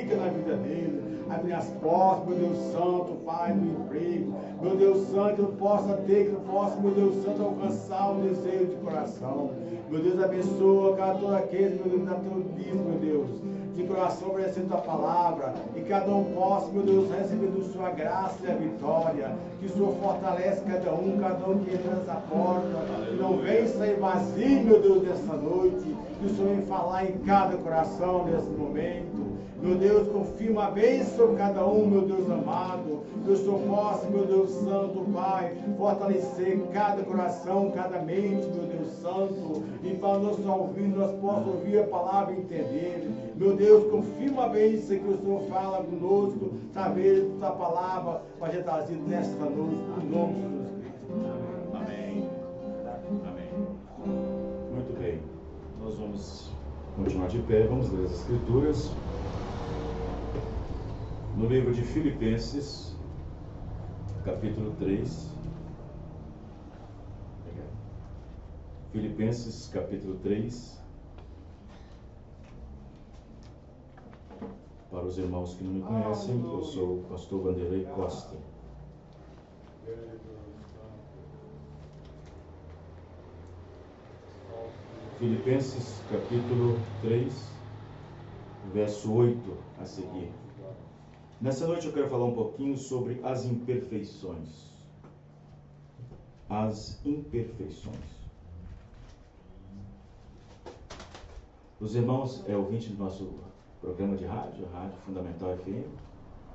na vida dele, abrir as portas, meu Deus Santo, Pai, do emprego, meu Deus Santo, que eu possa ter, que eu possa, meu Deus Santo, alcançar um desejo de coração. Meu Deus, abençoa todo aquele, meu Deus, da teu dízimo, meu Deus, de coração obedecendo a palavra, e cada um possa, meu Deus, receber do sua graça e a vitória, que o Senhor fortalece cada um que entra nessa porta, que não vem sair vazio, meu Deus, dessa noite, que o Senhor vem falar em cada coração nesse momento. Meu Deus, confirma a bênção sobre cada um, meu Deus amado. Que o Senhor possa, meu Deus Santo, Pai, fortalecer cada coração, cada mente, meu Deus Santo. E para nós ouvir, nós possamos ouvir a palavra e entender. Meu Deus, confirma a bênção que o Senhor fala conosco, saber da palavra para ser trazido nesta noite, no nome de Jesus Cristo. Amém. Amém. Muito bem. Nós vamos continuar de pé, vamos ler as Escrituras. No livro de Filipenses, capítulo 3. Filipenses, capítulo 3. Para os irmãos que não me conhecem, eu sou o pastor Vanderlei Costa. Filipenses, capítulo 3, verso 8 a seguir. Nessa noite eu quero falar um pouquinho sobre as imperfeições. As imperfeições. Os irmãos ouvintes do nosso programa de rádio, a Rádio Fundamental FM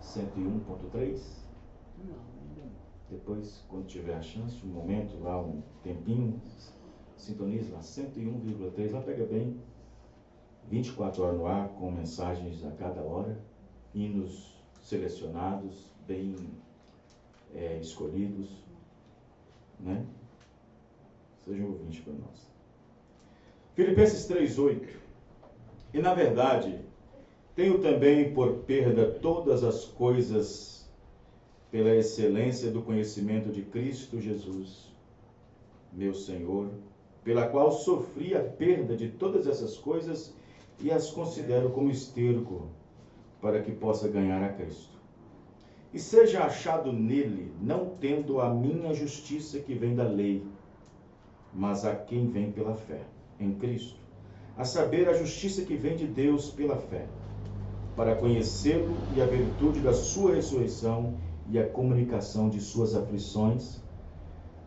101.3. Depois, quando tiver a chance, um momento lá, um tempinho, sintonize lá 101,3, lá pega bem 24 horas no ar, com mensagens a cada hora, hinos selecionados, bem escolhidos, né? Sejam ouvintes para nós. Filipenses 3:8. E na verdade, tenho também por perda todas as coisas pela excelência do conhecimento de Cristo Jesus, meu Senhor, pela qual sofri a perda de todas essas coisas e as considero como esterco, para que possa ganhar a Cristo. E seja achado nele, não tendo a minha justiça que vem da lei, mas a quem vem pela fé, em Cristo, a saber, a justiça que vem de Deus pela fé, para conhecê-lo e a virtude da sua ressurreição e a comunicação de suas aflições,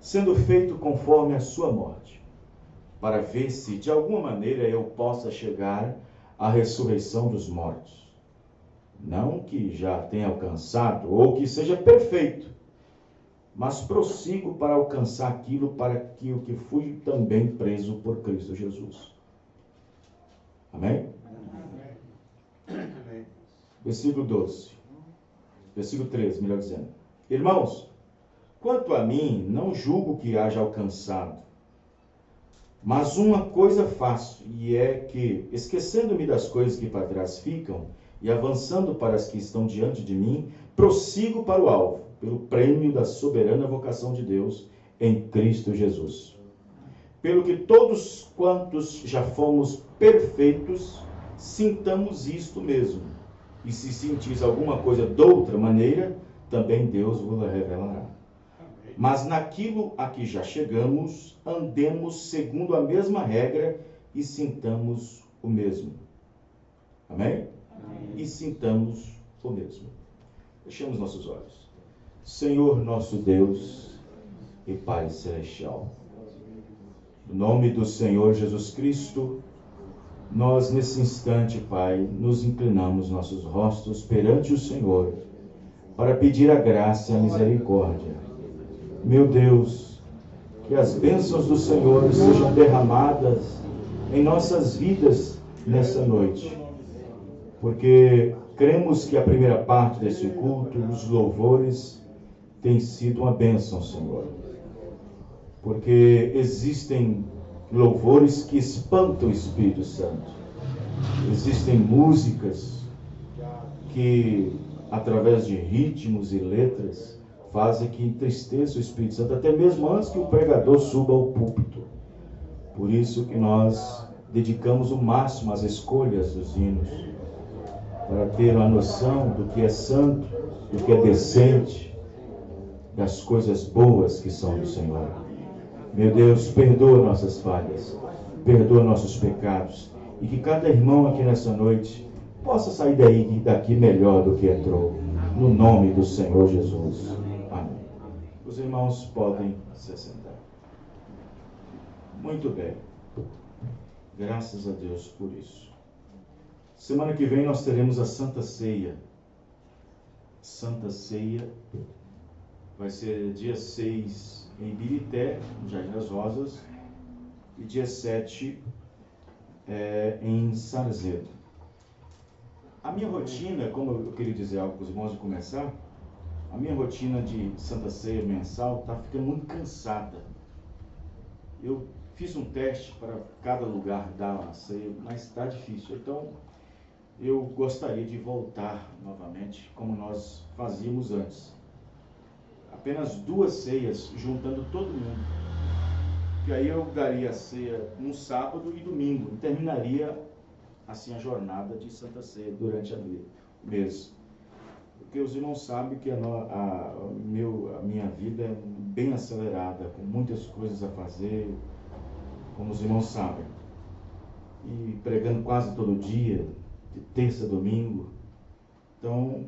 sendo feito conforme a sua morte, para ver se de alguma maneira eu possa chegar à ressurreição dos mortos. Não que já tenha alcançado ou que seja perfeito, mas prossigo para alcançar aquilo para que o que fui também preso por Cristo Jesus. Amém? Amém. Versículo 12. Versículo 13, melhor dizendo. Irmãos, quanto a mim, não julgo que haja alcançado, mas uma coisa faço, e é que, esquecendo-me das coisas que para trás ficam, e avançando para as que estão diante de mim, prossigo para o alvo, pelo prêmio da soberana vocação de Deus em Cristo Jesus. Pelo que todos quantos já fomos perfeitos, sintamos isto mesmo. E se sentis alguma coisa de outra maneira, também Deus vos revelará. Mas naquilo a que já chegamos, andemos segundo a mesma regra e sintamos o mesmo. Amém? E sintamos o mesmo. Fechemos nossos olhos. Senhor nosso Deus e Pai Celestial, no nome do Senhor Jesus Cristo, nós nesse instante, Pai, nos inclinamos nossos rostos perante o Senhor para pedir a graça e a misericórdia. Meu Deus, que as bênçãos do Senhor sejam derramadas em nossas vidas nessa noite, porque cremos que a primeira parte desse culto, os louvores, tem sido uma bênção, Senhor. Porque existem louvores que espantam o Espírito Santo. Existem músicas que, através de ritmos e letras, fazem que entristeça o Espírito Santo, até mesmo antes que o pregador suba ao púlpito. Por isso que nós dedicamos o máximo às escolhas dos hinos. para ter uma noção do que é santo, do que é decente, das coisas boas que são do Senhor. Meu Deus, perdoa nossas falhas, perdoa nossos pecados, e que cada irmão aqui nessa noite possa sair daqui melhor do que entrou, no nome do Senhor Jesus. Amém. Os irmãos podem se sentar. Muito bem. Graças a Deus por isso. Semana que vem nós teremos a Santa Ceia. Santa Ceia vai ser dia 6 em Ibirité, no Jardim das Rosas, e dia 7 em Sarzedo. A minha rotina, como eu queria dizer algo para os irmãos de começar, a minha rotina de Santa Ceia mensal está ficando muito cansada. Eu fiz um teste para cada lugar dar uma ceia, mas está difícil. Então, eu gostaria de voltar novamente como nós fazíamos antes. Apenas 2 ceias, juntando todo mundo. Que aí eu daria a ceia no sábado e domingo. E terminaria assim a jornada de Santa Ceia durante o mês. Porque os irmãos sabem que a minha vida é bem acelerada, com muitas coisas a fazer, como os irmãos sabem. E pregando quase todo dia, de terça a domingo. Então,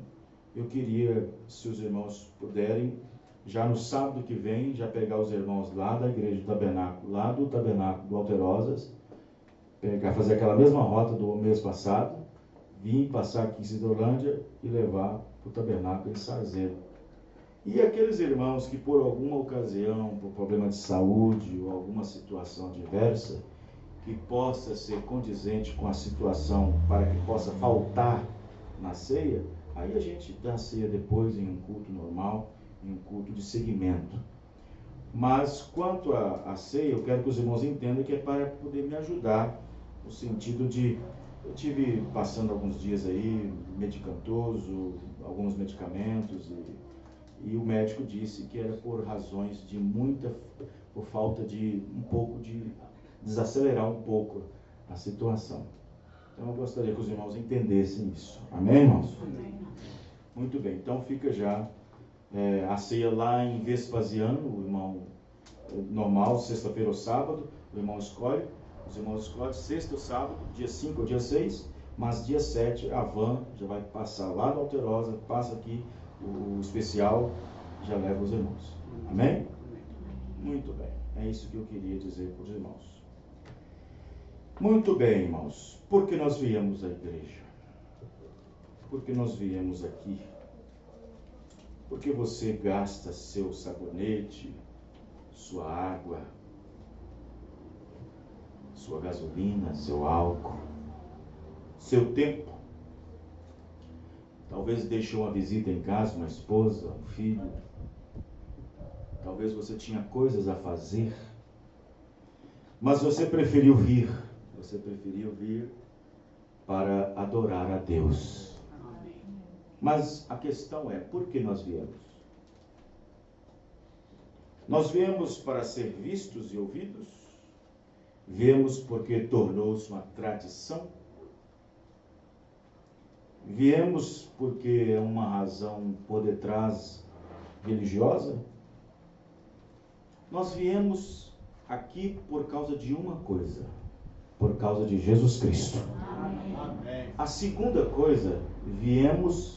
eu queria, se os irmãos puderem, já no sábado que vem, já pegar os irmãos lá da igreja do tabernáculo, lá do tabernáculo do Alterosas, fazer aquela mesma rota do mês passado, vir passar aqui em Cidrolândia e levar para o tabernáculo em Sarzedo. E aqueles irmãos que por alguma ocasião, por problema de saúde ou alguma situação diversa, que possa ser condizente com a situação para que possa faltar na ceia, aí a gente dá a ceia depois em um culto normal, em um culto de seguimento. Mas quanto à ceia, eu quero que os irmãos entendam que é para poder me ajudar, no sentido de, eu tive passando alguns dias aí, medicamentoso, alguns medicamentos, e o médico disse que era por razões de por falta de um pouco de desacelerar um pouco a situação. Então eu gostaria que os irmãos entendessem isso. Amém, irmãos? Amém. Muito bem, então fica já a ceia lá em Vespasiano, o irmão normal, sexta-feira ou sábado, o irmão escolhe, os irmãos escolhem sexta ou sábado, dia 5 ou dia 6, mas dia 7 a van já vai passar lá no Alterosa, passa aqui o especial, já leva os irmãos. Amém? Muito bem, é isso que eu queria dizer para os irmãos. Muito bem, irmãos, por que nós viemos à igreja? Por que nós viemos aqui? Porque você gasta seu sabonete, sua água, sua gasolina, seu álcool, seu tempo. Talvez deixou uma visita em casa, uma esposa, um filho. Talvez você tinha coisas a fazer, mas você preferiu vir. Você preferiu vir para adorar a Deus. Mas a questão é, por que nós viemos? Nós viemos para ser vistos e ouvidos? Viemos porque tornou-se uma tradição? Viemos porque é uma razão por detrás religiosa? Nós viemos aqui por causa de uma coisa, por causa de Jesus Cristo. Amém. A segunda coisa, viemos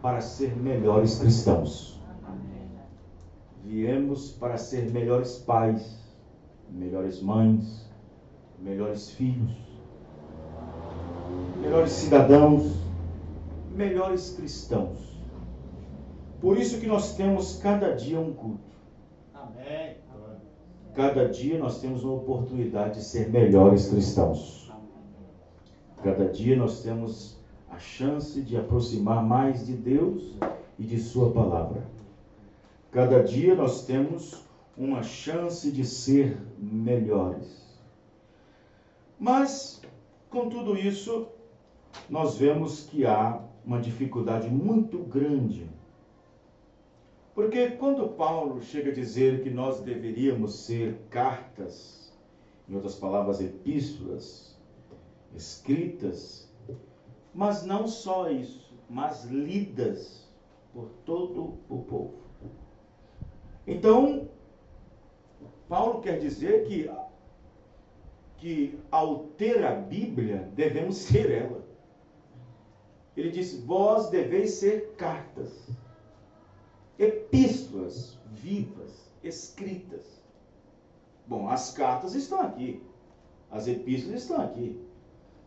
para ser melhores cristãos. Amém. Viemos para ser melhores pais, melhores mães, melhores filhos, melhores cidadãos, melhores cristãos. Por isso que nós temos cada dia um culto. Amém. Cada dia nós temos uma oportunidade de ser melhores cristãos. Cada dia nós temos a chance de aproximar mais de Deus e de sua palavra. Cada dia nós temos uma chance de ser melhores. Mas, com tudo isso, nós vemos que há uma dificuldade muito grande. Porque quando Paulo chega a dizer que nós deveríamos ser em outras palavras, epístolas, escritas Mas não só isso, mas lidas por todo o povo. Então, Paulo quer dizer que ao ter a Bíblia, devemos ser ela. Ele disse, vós deveis ser cartas, epístolas vivas, escritas. Bom, as cartas estão aqui, as epístolas estão aqui.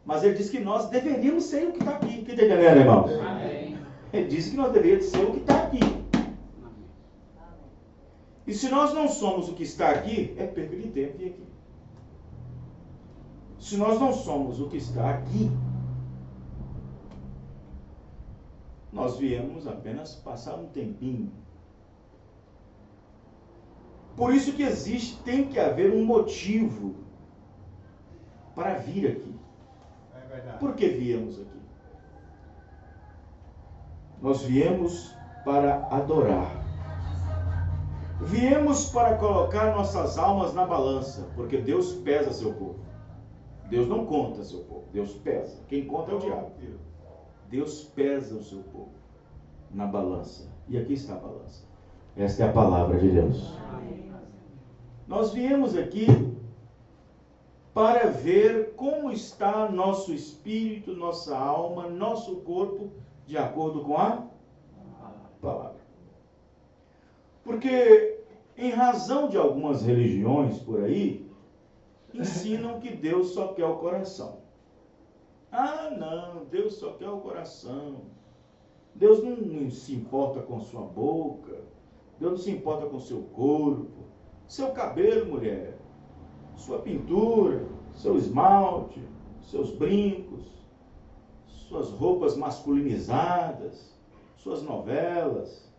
Mas ele diz que nós deveríamos ser o que está aqui. Que está entendendo, irmãos? Amém. Ele disse que nós deveríamos ser o que está aqui. Amém. E se nós não somos o que está aqui, é perda de tempo vir aqui. Se nós não somos o que está aqui, nós viemos apenas passar um tempinho. Por isso que tem que haver um motivo para vir aqui. É verdade. Por que viemos aqui? Nós viemos para adorar. Viemos para colocar nossas almas na balança, porque Deus pesa seu povo. Deus não conta seu povo, Deus pesa. Quem conta é o diabo. Deus pesa o seu povo na balança. E aqui está a balança. Esta é a palavra de Deus. Nós viemos aqui para ver como está nosso espírito, nossa alma, nosso corpo, de acordo com a palavra. Porque, em razão de algumas religiões por aí, ensinam que Deus só quer o coração. Ah, não, Deus só quer o coração. Deus não se importa com sua boca. Deus não se importa com seu corpo. Seu cabelo, mulher. Sua pintura, seu esmalte, seus brincos, suas roupas masculinizadas, suas novelas,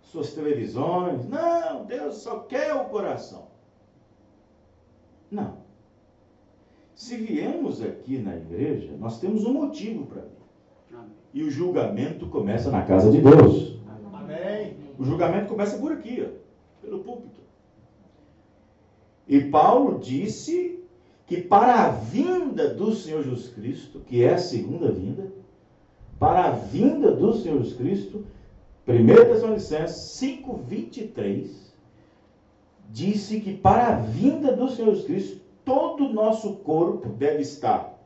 suas televisões. Não, Deus só quer o coração. Não. Se viemos aqui na igreja, nós temos um motivo para vir. Amém. E o julgamento começa na casa de Deus. Amém. O julgamento começa por aqui, ó, pelo púlpito. E Paulo disse que para a vinda do Senhor Jesus Cristo, que é a segunda vinda, para a vinda do Senhor Jesus Cristo, 1 Tessalonicenses 5:23, disse que para a vinda do Senhor Jesus Cristo, todo o nosso corpo deve estar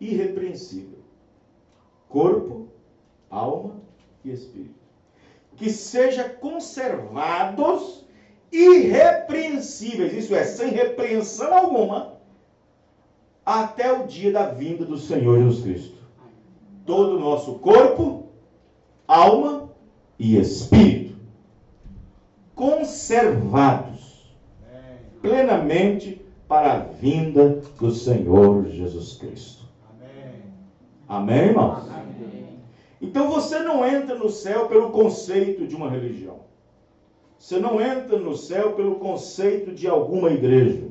irrepreensível. Corpo, alma e espírito. Que seja conservados irrepreensíveis, isso é, sem repreensão alguma, até o dia da vinda do Senhor Jesus Cristo. Todo o nosso corpo, alma e espírito, conservados plenamente para a vinda do Senhor Jesus Cristo. Amém. Amém, irmãos? Amém. Então você não entra no céu pelo conceito de uma religião. Você não entra no céu pelo conceito de alguma igreja.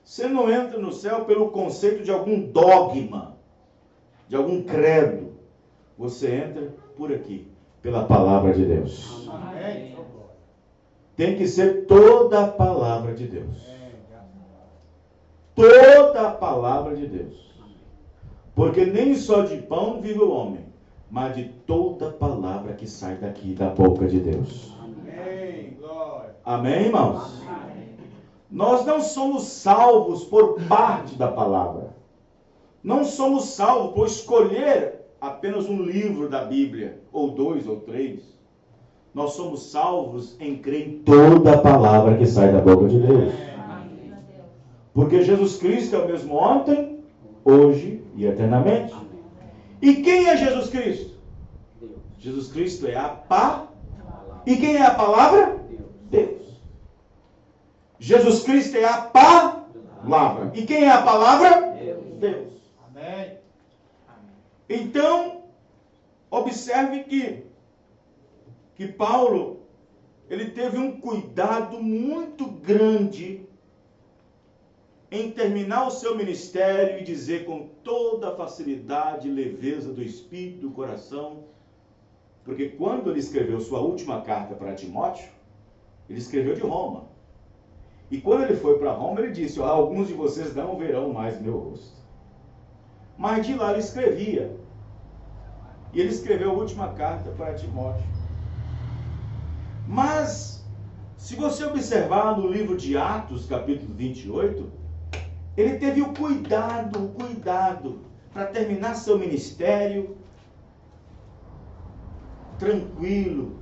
Você não entra no céu pelo conceito de algum dogma, de algum credo. Você entra por aqui, pela palavra de Deus. Amém. Tem que ser toda a palavra de Deus. Toda a palavra de Deus. Porque nem só de pão vive o homem, mas de toda a palavra que sai daqui da boca de Deus. Amém, irmãos? Amém. Nós não somos salvos por parte da palavra. Não somos salvos por escolher apenas um livro da Bíblia, ou 2 ou 3. Nós somos salvos em crer em toda a palavra que sai da boca de Deus. Amém. Porque Jesus Cristo é o mesmo ontem, hoje e eternamente. E quem é Jesus Cristo? Jesus Cristo é a palavra. E quem é a palavra? Deus. Jesus Cristo é a palavra. E quem é a palavra? Deus. Amém. Então, observe que Paulo, ele teve um cuidado muito grande em terminar o seu ministério e dizer com toda a facilidade e leveza do espírito, do coração, porque quando ele escreveu sua última carta para Timóteo, ele escreveu de Roma. E quando ele foi para Roma, ele disse, alguns de vocês não verão mais meu rosto. Mas de lá ele escrevia. E ele escreveu a última carta para Timóteo. Mas, se você observar no livro de Atos, capítulo 28, ele teve o cuidado para terminar seu ministério tranquilo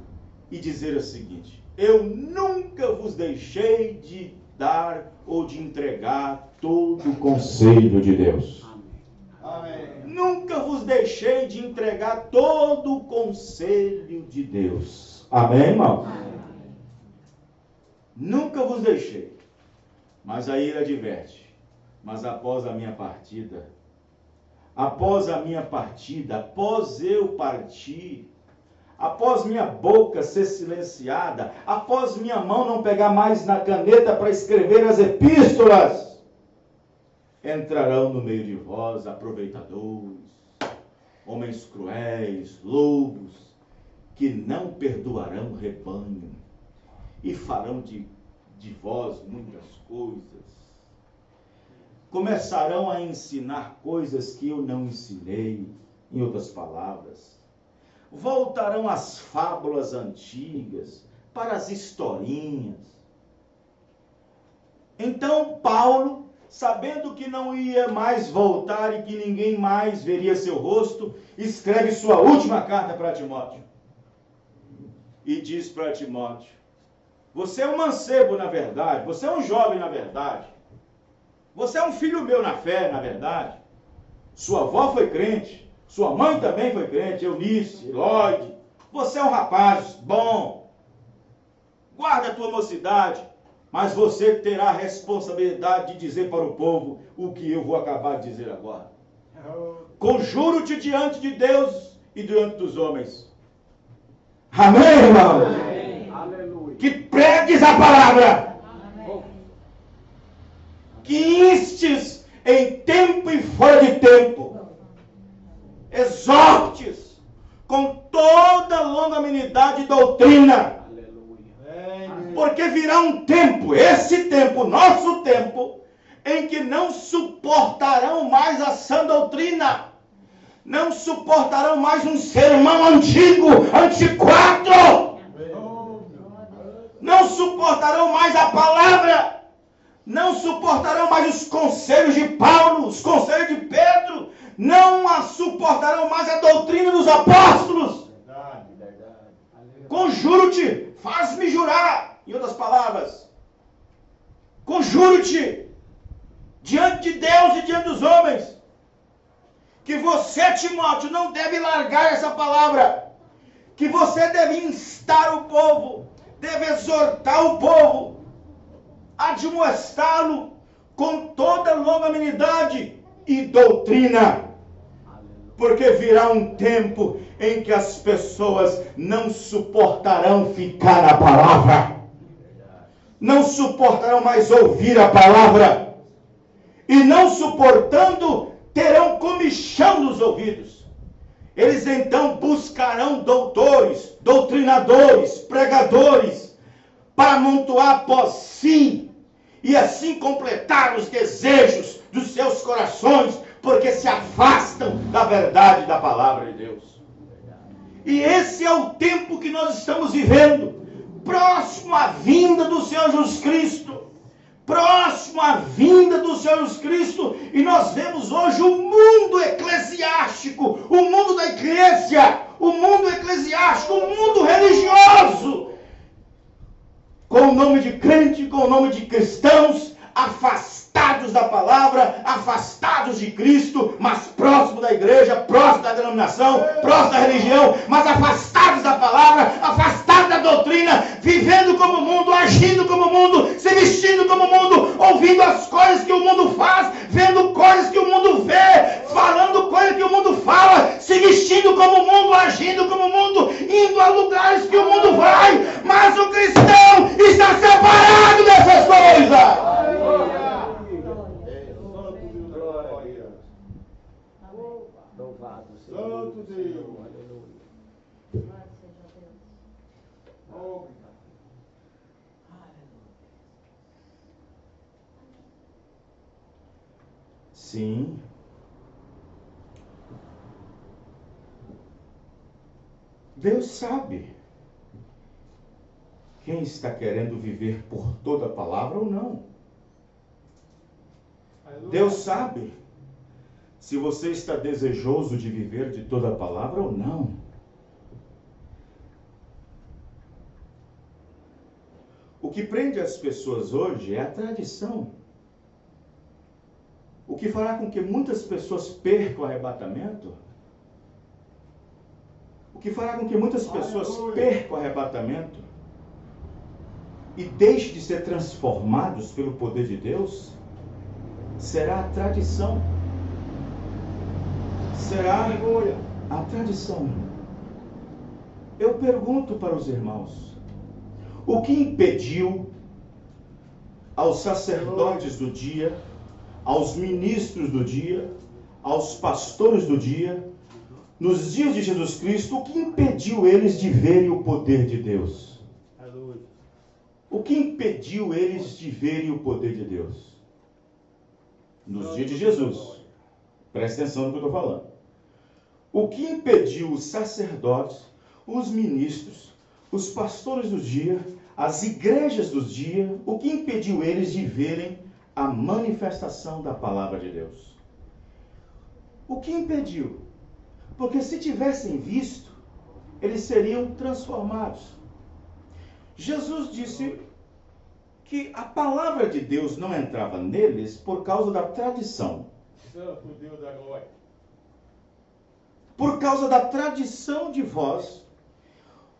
e dizer o seguinte: eu nunca vos deixei de dar ou de entregar todo o conselho de Deus. Amém. Nunca vos deixei de entregar todo o conselho de Deus. Amém, irmão? Amém. Nunca vos deixei. Mas aí ele adverte: mas após a minha partida, após eu partir, após minha boca ser silenciada, após minha mão não pegar mais na caneta para escrever as epístolas, entrarão no meio de vós aproveitadores, homens cruéis, lobos, que não perdoarão o rebanho e farão de vós muitas coisas. Começarão a ensinar coisas que eu não ensinei, em outras palavras. Voltarão às fábulas antigas, para as historinhas. Então Paulo, sabendo que não ia mais voltar e que ninguém mais veria seu rosto, escreve sua última carta para Timóteo. E diz para Timóteo: você é um mancebo na verdade, você é um jovem na verdade, você é um filho meu na fé na verdade, sua avó foi crente, sua mãe também foi crente, Eunice, Lloyd, você é um rapaz bom, guarda a tua mocidade, mas você terá a responsabilidade de dizer para o povo o que eu vou acabar de dizer agora. Conjuro-te diante de Deus e diante dos homens. Amém, irmão? Amém. Aleluia. Que pregues a palavra. Amém. Que instes em tempo e fora de tempo. Exortes com toda longanimidade e doutrina. Porque virá um tempo, esse tempo, nosso tempo, em que não suportarão mais a sã doutrina, não suportarão mais um sermão antigo, antiquado, não suportarão mais a palavra, não suportarão mais os conselhos de Paulo, os conselhos de Pedro, não suportarão mais a doutrina dos apóstolos. Conjuro-te, faz-me jurar. Em outras palavras, conjuro-te diante de Deus e diante dos homens que você, Timóteo, não deve largar essa palavra, que você deve instar o povo, deve exortar o povo, admoestá-lo com toda longanimidade e doutrina, porque virá um tempo em que as pessoas não suportarão ficar na palavra, não suportarão mais ouvir a palavra, e não suportando, terão comichão nos ouvidos. Eles então buscarão doutores, doutrinadores, pregadores, para amontoar após si, e assim completar os desejos dos seus corações, porque se afastam da verdade da palavra de Deus. E esse é o tempo que nós estamos vivendo, próximo à vinda do Senhor Jesus Cristo, próximo à vinda do Senhor Jesus Cristo, e nós vemos hoje o mundo eclesiástico, o mundo da igreja, o mundo eclesiástico, o mundo religioso, com o nome de crente, com o nome de cristãos, afastados da palavra, afastados de Cristo, mas próximo da igreja, próximo da denominação, próximo da religião, mas afastados da palavra, afastados da doutrina, vivendo como o mundo, agindo como o mundo, se vestindo como o mundo, ouvindo as coisas que o mundo faz, vendo coisas que o mundo vê, falando coisas que o mundo fala, se vestindo como o mundo, agindo como o mundo, indo a lugares que o mundo vai, mas o cristão está separado dessas coisas. Louvado seja Santo Deus. Aleluia. Obrigado. Sim. Deus sabe quem está querendo viver por toda a palavra ou não. Deus sabe se você está desejoso de viver de toda a palavra ou não. O que prende as pessoas hoje é a tradição. O que fará com que muitas pessoas percam o arrebatamento? O que fará com que muitas pessoas percam o arrebatamento e deixem de ser transformados pelo poder de Deus? Será a tradição. Será a tradição. Eu pergunto para os irmãos, o que impediu aos sacerdotes do dia, aos ministros do dia, aos pastores do dia, nos dias de Jesus Cristo, o que impediu eles de verem o poder de Deus? O que impediu eles de verem o poder de Deus? Nos dias de Jesus. Presta atenção no que eu estou falando. O que impediu os sacerdotes, os ministros, os pastores do dia, as igrejas do dia, o que impediu eles de verem a manifestação da palavra de Deus? O que impediu? Porque se tivessem visto, eles seriam transformados. Jesus disse que a palavra de Deus não entrava neles por causa da tradição. Santo Deus da glória. Por causa da tradição de vós,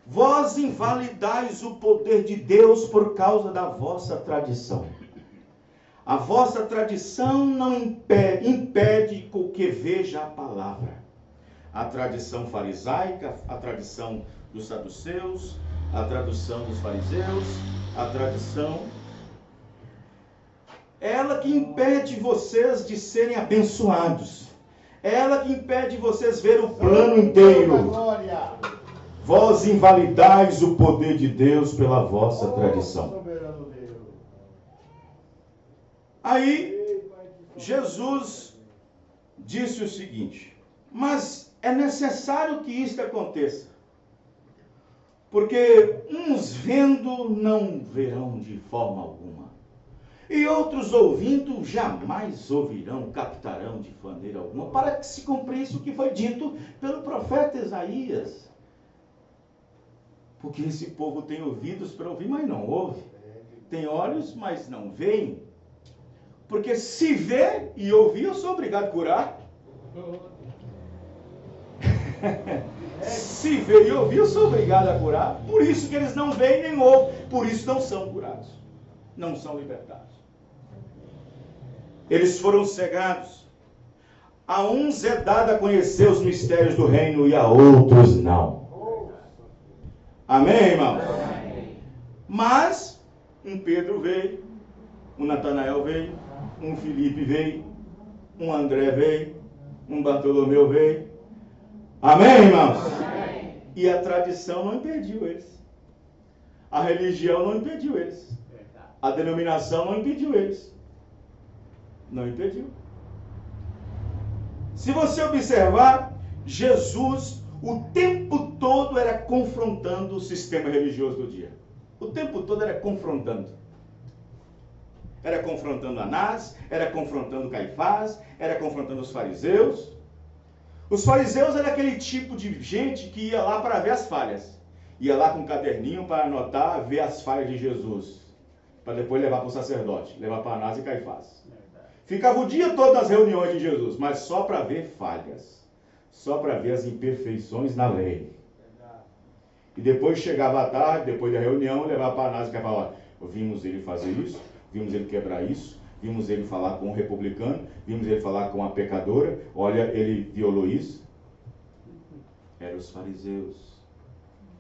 vós invalidais o poder de Deus por causa da vossa tradição. A vossa tradição não impede que veja a palavra. A tradição farisaica, a tradição dos saduceus, a tradição dos fariseus, a tradição... ela que impede vocês de serem abençoados. Ela que impede vocês ver o plano inteiro. Vós invalidais o poder de Deus pela vossa tradição. Aí, Jesus disse o seguinte: mas é necessário que isto aconteça, porque uns vendo não verão de forma alguma, e outros ouvindo jamais ouvirão, captarão de maneira alguma, para que se cumprisse o que foi dito pelo profeta Isaías. Porque esse povo tem ouvidos para ouvir, mas não ouve. Tem olhos, mas não veem. Porque se vê e ouvir, eu sou obrigado a curar. Se vê e ouvir, eu sou obrigado a curar. Por isso que eles não veem nem ouvem. Por isso não são curados. Não são libertados. Eles foram cegados. A uns é dado a conhecer os mistérios do reino e a outros não. Amém, irmãos? Mas um Pedro veio, um Natanael veio, um Filipe veio, um André veio, um Bartolomeu veio. Amém, irmãos? E a tradição não impediu eles. A religião não impediu eles. A denominação não impediu eles. Não impediu. Se você observar, Jesus o tempo todo era confrontando o sistema religioso do dia. O tempo todo era confrontando. Era confrontando Anás, era confrontando Caifás, era confrontando os fariseus. Os fariseus eram aquele tipo de gente que ia lá para ver as falhas. Ia lá com um caderninho para anotar, ver as falhas de Jesus. Para depois levar para o sacerdote, levar para Anás e Caifás. Ficava o dia todo nas reuniões de Jesus, mas só para ver falhas. Só para ver as imperfeições na lei. E depois chegava à tarde, depois da reunião, levava para Anás e Caifás. Olha, vimos ele fazer isso, vimos ele quebrar isso, vimos ele falar com um republicano, vimos ele falar com uma pecadora, olha, ele violou isso. Eram os fariseus,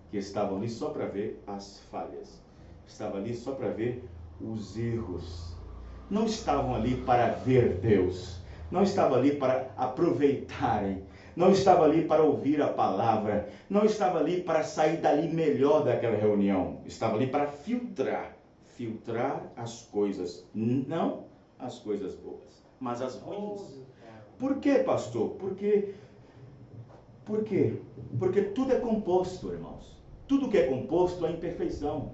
que estavam ali só para ver as falhas. Estavam ali só para ver os erros. Não estavam ali para ver Deus. Não estavam ali para aproveitarem. Não estava ali para ouvir a palavra. Não estava ali para sair dali melhor daquela reunião. Estava ali para filtrar. Filtrar as coisas. Não as coisas boas, mas as ruins. Por quê, pastor? Porque Por quê? Porque tudo é composto, irmãos. Tudo que é composto é imperfeição.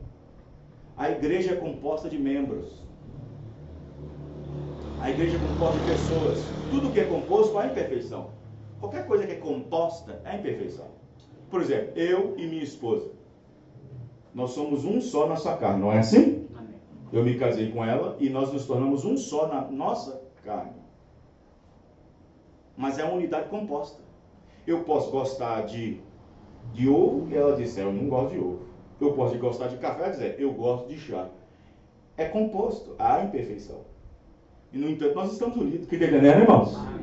A igreja é composta de membros. A igreja é composta de pessoas. Tudo que é composto é imperfeição. Qualquer coisa que é composta é imperfeição. Por exemplo, eu e minha esposa. Nós somos um só na sua carne, não é assim? Amém. Eu me casei com ela e nós nos tornamos um só na nossa carne. Mas é uma unidade composta. Eu posso gostar de ovo e ela diz, eu não gosto de ovo. Eu posso gostar de café e ela diz, eu gosto de chá. É composto, há imperfeição. E no entanto nós estamos unidos. Que entendendo, irmãos? Amém.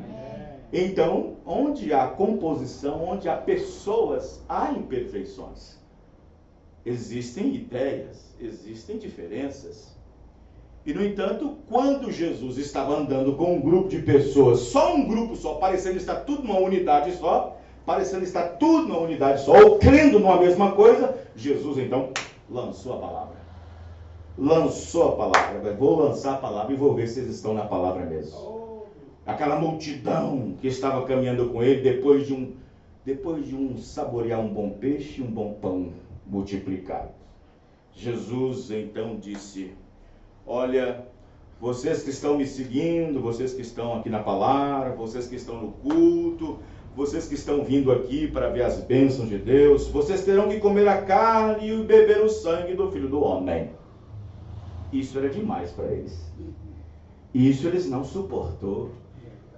Então, onde há composição, onde há pessoas, há imperfeições. Existem ideias, existem diferenças. E, no entanto, quando Jesus estava andando com um grupo de pessoas, só um grupo só, parecendo estar tudo numa unidade só, ou crendo numa mesma coisa, Jesus, então, lançou a palavra. Vou lançar a palavra e vou ver se eles estão na palavra mesmo. Aquela multidão que estava caminhando com ele, depois de um saborear um bom peixe e um bom pão multiplicado. Jesus então disse, olha, vocês que estão me seguindo, vocês que estão aqui na palavra, vocês que estão no culto, vocês que estão vindo aqui para ver as bênçãos de Deus, vocês terão que comer a carne e beber o sangue do Filho do Homem. Isso era demais para eles. Isso eles não suportou.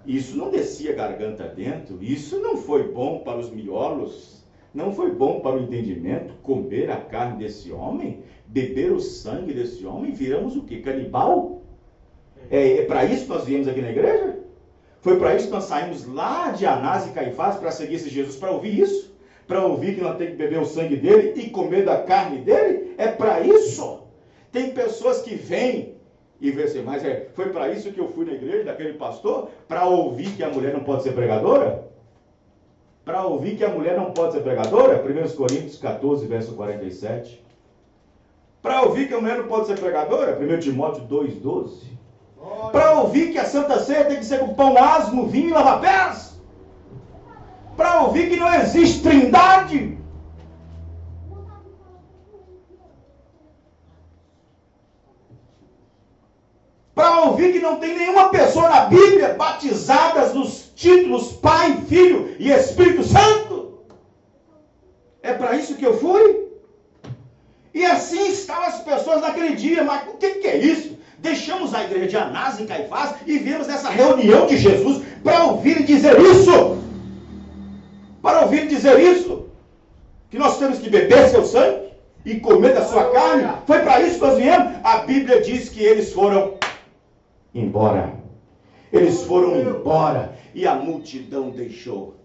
Isso não descia a garganta dentro. Isso não foi bom para os miolos. Não foi bom para o entendimento. Comer a carne desse homem, beber o sangue desse homem, viramos o quê? Canibal? É para isso que nós viemos aqui na igreja? Foi para isso que nós saímos lá de Anás e Caifás para seguir esse Jesus, para ouvir isso? Para ouvir que nós temos que beber o sangue dele e comer da carne dele? É para isso? Tem pessoas que vêm e vê assim, mas foi para isso que eu fui na igreja daquele pastor? Para ouvir que a mulher não pode ser pregadora? Para ouvir que a mulher não pode ser pregadora? 1 Coríntios 14, verso 47. Para ouvir que a mulher não pode ser pregadora? 1 Timóteo 2, 12. Para ouvir que a Santa Ceia tem que ser com pão asmo, vinho e lava-pés? Para ouvir que não existe trindade? Para ouvir que não tem nenhuma pessoa na Bíblia batizadas nos títulos Pai, Filho e Espírito Santo? É para isso que eu fui? E assim estavam as pessoas naquele dia. Mas o que é isso? Deixamos a igreja de Anás e Caifás e viemos nessa reunião de Jesus para ouvir dizer isso. Para ouvir dizer isso. Que nós temos que beber seu sangue e comer da sua carne. Foi para isso que nós viemos. A Bíblia diz que eles foram embora. Eles foram embora e a multidão deixou.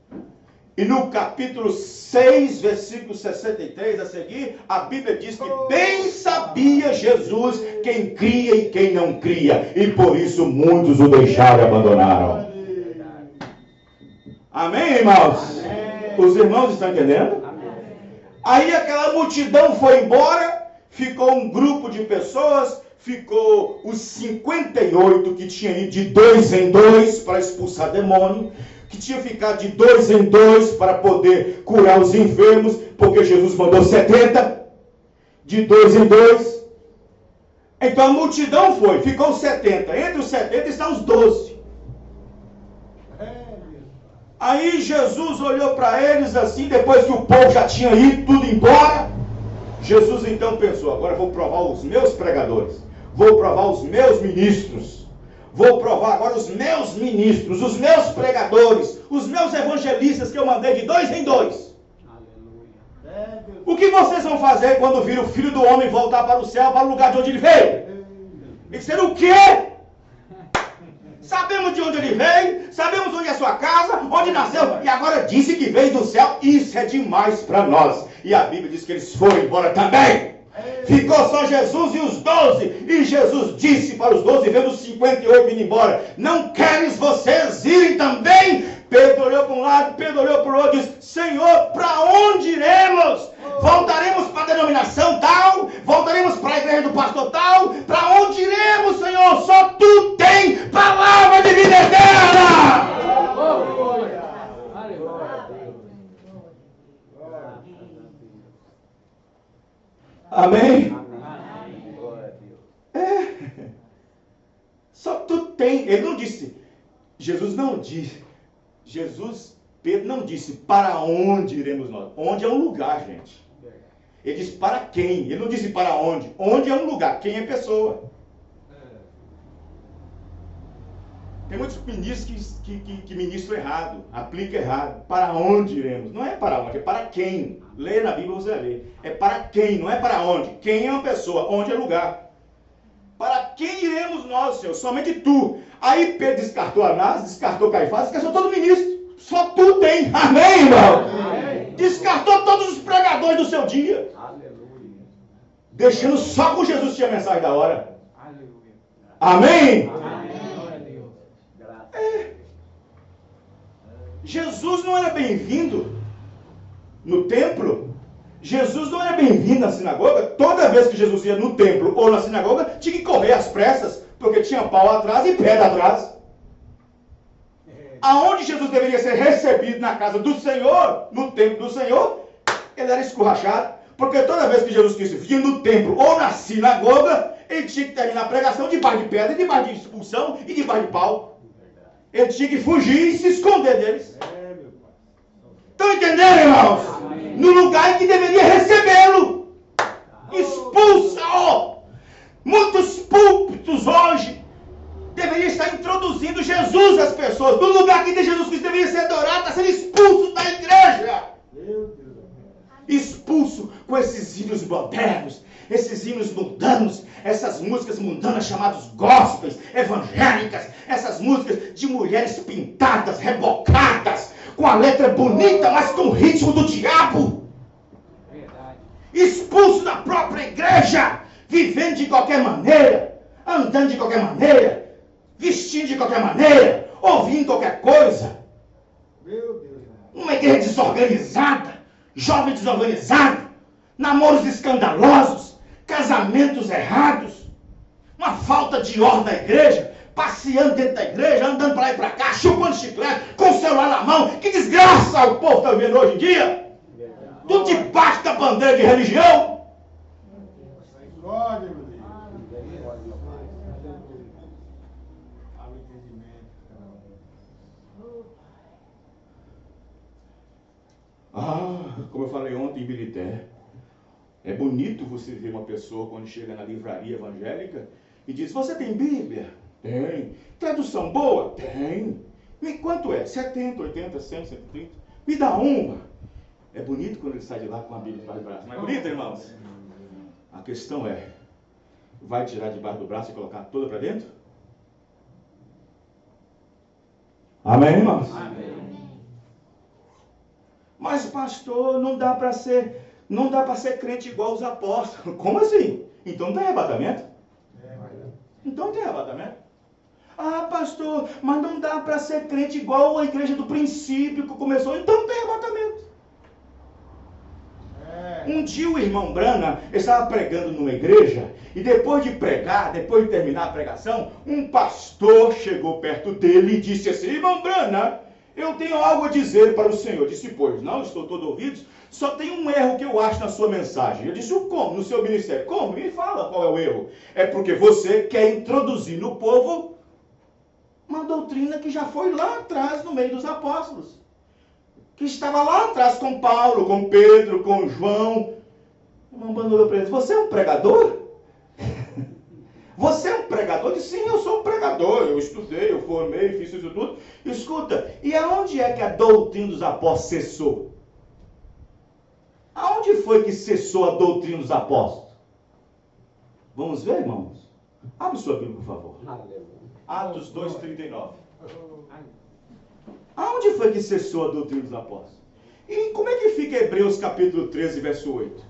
E no capítulo 6, versículo 63 a seguir, a Bíblia diz que bem sabia Jesus quem cria e quem não cria, e por isso muitos o deixaram e abandonaram. Amém, irmãos? Amém. Os irmãos estão entendendo? Amém. Aí aquela multidão foi embora, ficou um grupo de pessoas. Ficou os 58 que tinham ido de 2 em 2 para expulsar demônio, que tinha ficado de 2 em 2 para poder curar os enfermos, porque Jesus mandou 70, de 2 em 2. Então a multidão ficou os 70, entre os 70 estão os 12. Aí Jesus olhou para eles assim, depois que o povo já tinha ido tudo embora. Jesus então pensou, agora eu vou provar os meus pregadores. Vou provar os meus ministros. Vou provar agora os meus ministros, os meus pregadores, os meus evangelistas que eu mandei de 2 em 2. Aleluia. O que vocês vão fazer quando vir o Filho do Homem voltar para o céu, para o lugar de onde ele veio? E dizer o quê? Sabemos de onde ele veio, sabemos onde é a sua casa, onde nasceu, e agora disse que veio do céu. Isso é demais para nós. E a Bíblia diz que eles foram embora também. Ficou só Jesus e os 12. E Jesus disse para os 12, vendo os 58 indo embora: não queres vocês irem também? Pedro olhou para um lado, Pedro olhou para o outro e disse: Senhor, para onde iremos? Voltaremos para a denominação tal? Voltaremos para a igreja do pastor tal? Para onde iremos, Senhor? Só tu tem palavra de vida eterna. Amém? Amém. Glória a Deus. É. Só que tu tem, ele não disse, Pedro não disse para onde iremos nós. Onde é um lugar, gente. Ele disse para quem. Ele não disse para onde. Onde é um lugar, quem é pessoa. Tem muitos ministros que ministram errado, aplicam errado. Para onde iremos? Não é para onde, é para quem. Lê na Bíblia, você vai ler. É para quem, não é para onde. Quem é uma pessoa, onde é lugar. Para quem iremos nós, Senhor? Somente tu. Aí Pedro descartou Anás, descartou Caifás, descartou todo ministro. Só tu tem. Amém, irmão? Amém. Descartou todos os pregadores do seu dia. Aleluia. Deixando só com Jesus tinha a mensagem da hora. Aleluia. Amém? Amém. Glória a Deus. Jesus não era bem-vindo no templo. Jesus não era bem-vindo na sinagoga. Toda vez que Jesus ia no templo ou na sinagoga, tinha que correr às pressas, porque tinha pau atrás e pedra atrás. Aonde Jesus deveria ser recebido na casa do Senhor, no templo do Senhor, ele era escurrachado. Porque toda vez que Jesus Cristo vinha no templo ou na sinagoga, ele tinha que terminar a pregação debaixo de pedra, debaixo de expulsão e debaixo de pau. Ele tinha que fugir e se esconder deles. Estão entendendo, irmãos? No lugar em que deveria recebê-lo. Expulsa-o. Muitos púlpitos hoje deveriam estar introduzindo Jesus às pessoas. No lugar que Jesus Cristo deveria ser adorado, está sendo expulso da igreja. Expulso com esses hinos modernos, esses hinos mundanos, essas músicas mundanas chamadas gospels, evangélicas, essas músicas de mulheres pintadas, rebocadas, com a letra bonita, mas com o ritmo do diabo. Verdade. Expulso da própria igreja, vivendo de qualquer maneira, andando de qualquer maneira, vestindo de qualquer maneira, ouvindo qualquer coisa. Meu Deus. Uma igreja desorganizada, jovem desorganizado, namoros escandalosos, casamentos errados, uma falta de ordem na igreja, passeando dentro da igreja, andando para lá e para cá, chupando chiclete, com o celular na mão. Que desgraça o povo está vivendo hoje em dia. Tudo debaixo da bandeira de religião. Glória, meu Deus. Abre o entendimento. Como eu falei ontem em Birité, é bonito você ver uma pessoa quando chega na livraria evangélica e diz: você tem Bíblia? Tem. Tradução boa? Tem. E quanto é? 70, 80, 100, 130? Me dá uma. É bonito quando ele sai de lá com a Bíblia debaixo do braço. Não é bonito, irmãos? A questão é, vai tirar debaixo do braço e colocar toda para dentro? Amém, irmãos? Amém. Mas, pastor, não dá para ser crente igual os apóstolos. Como assim? Então não tem arrebatamento? Então não tem arrebatamento? Ah, pastor, mas não dá para ser crente igual a igreja do princípio que começou. Então não tem arrebatamento. Um dia o irmão Branham estava pregando numa igreja e depois de pregar, depois de terminar a pregação, um pastor chegou perto dele e disse assim: irmão Branham, eu tenho algo a dizer para o senhor. Eu disse: pois não, estou todo ouvidos. Só tem um erro que eu acho na sua mensagem. Eu disse: o como? No seu ministério. Como? Me fala qual é o erro. É porque você quer introduzir no povo uma doutrina que já foi lá atrás no meio dos apóstolos. Que estava lá atrás com Paulo, com Pedro, com João. O irmão mandou para eles: você é um pregador? Você é um pregador? Eu disse: sim, eu sou um pregador. Eu estudei, eu formei, fiz isso tudo. Escuta, e aonde é que a doutrina dos apóstolos cessou? Aonde foi que cessou a doutrina dos apóstolos? Vamos ver, irmãos? Abre sua Bíblia, por favor. Atos 2:39. Aonde foi que cessou a doutrina dos apóstolos? E como é que fica Hebreus capítulo 13, verso 8?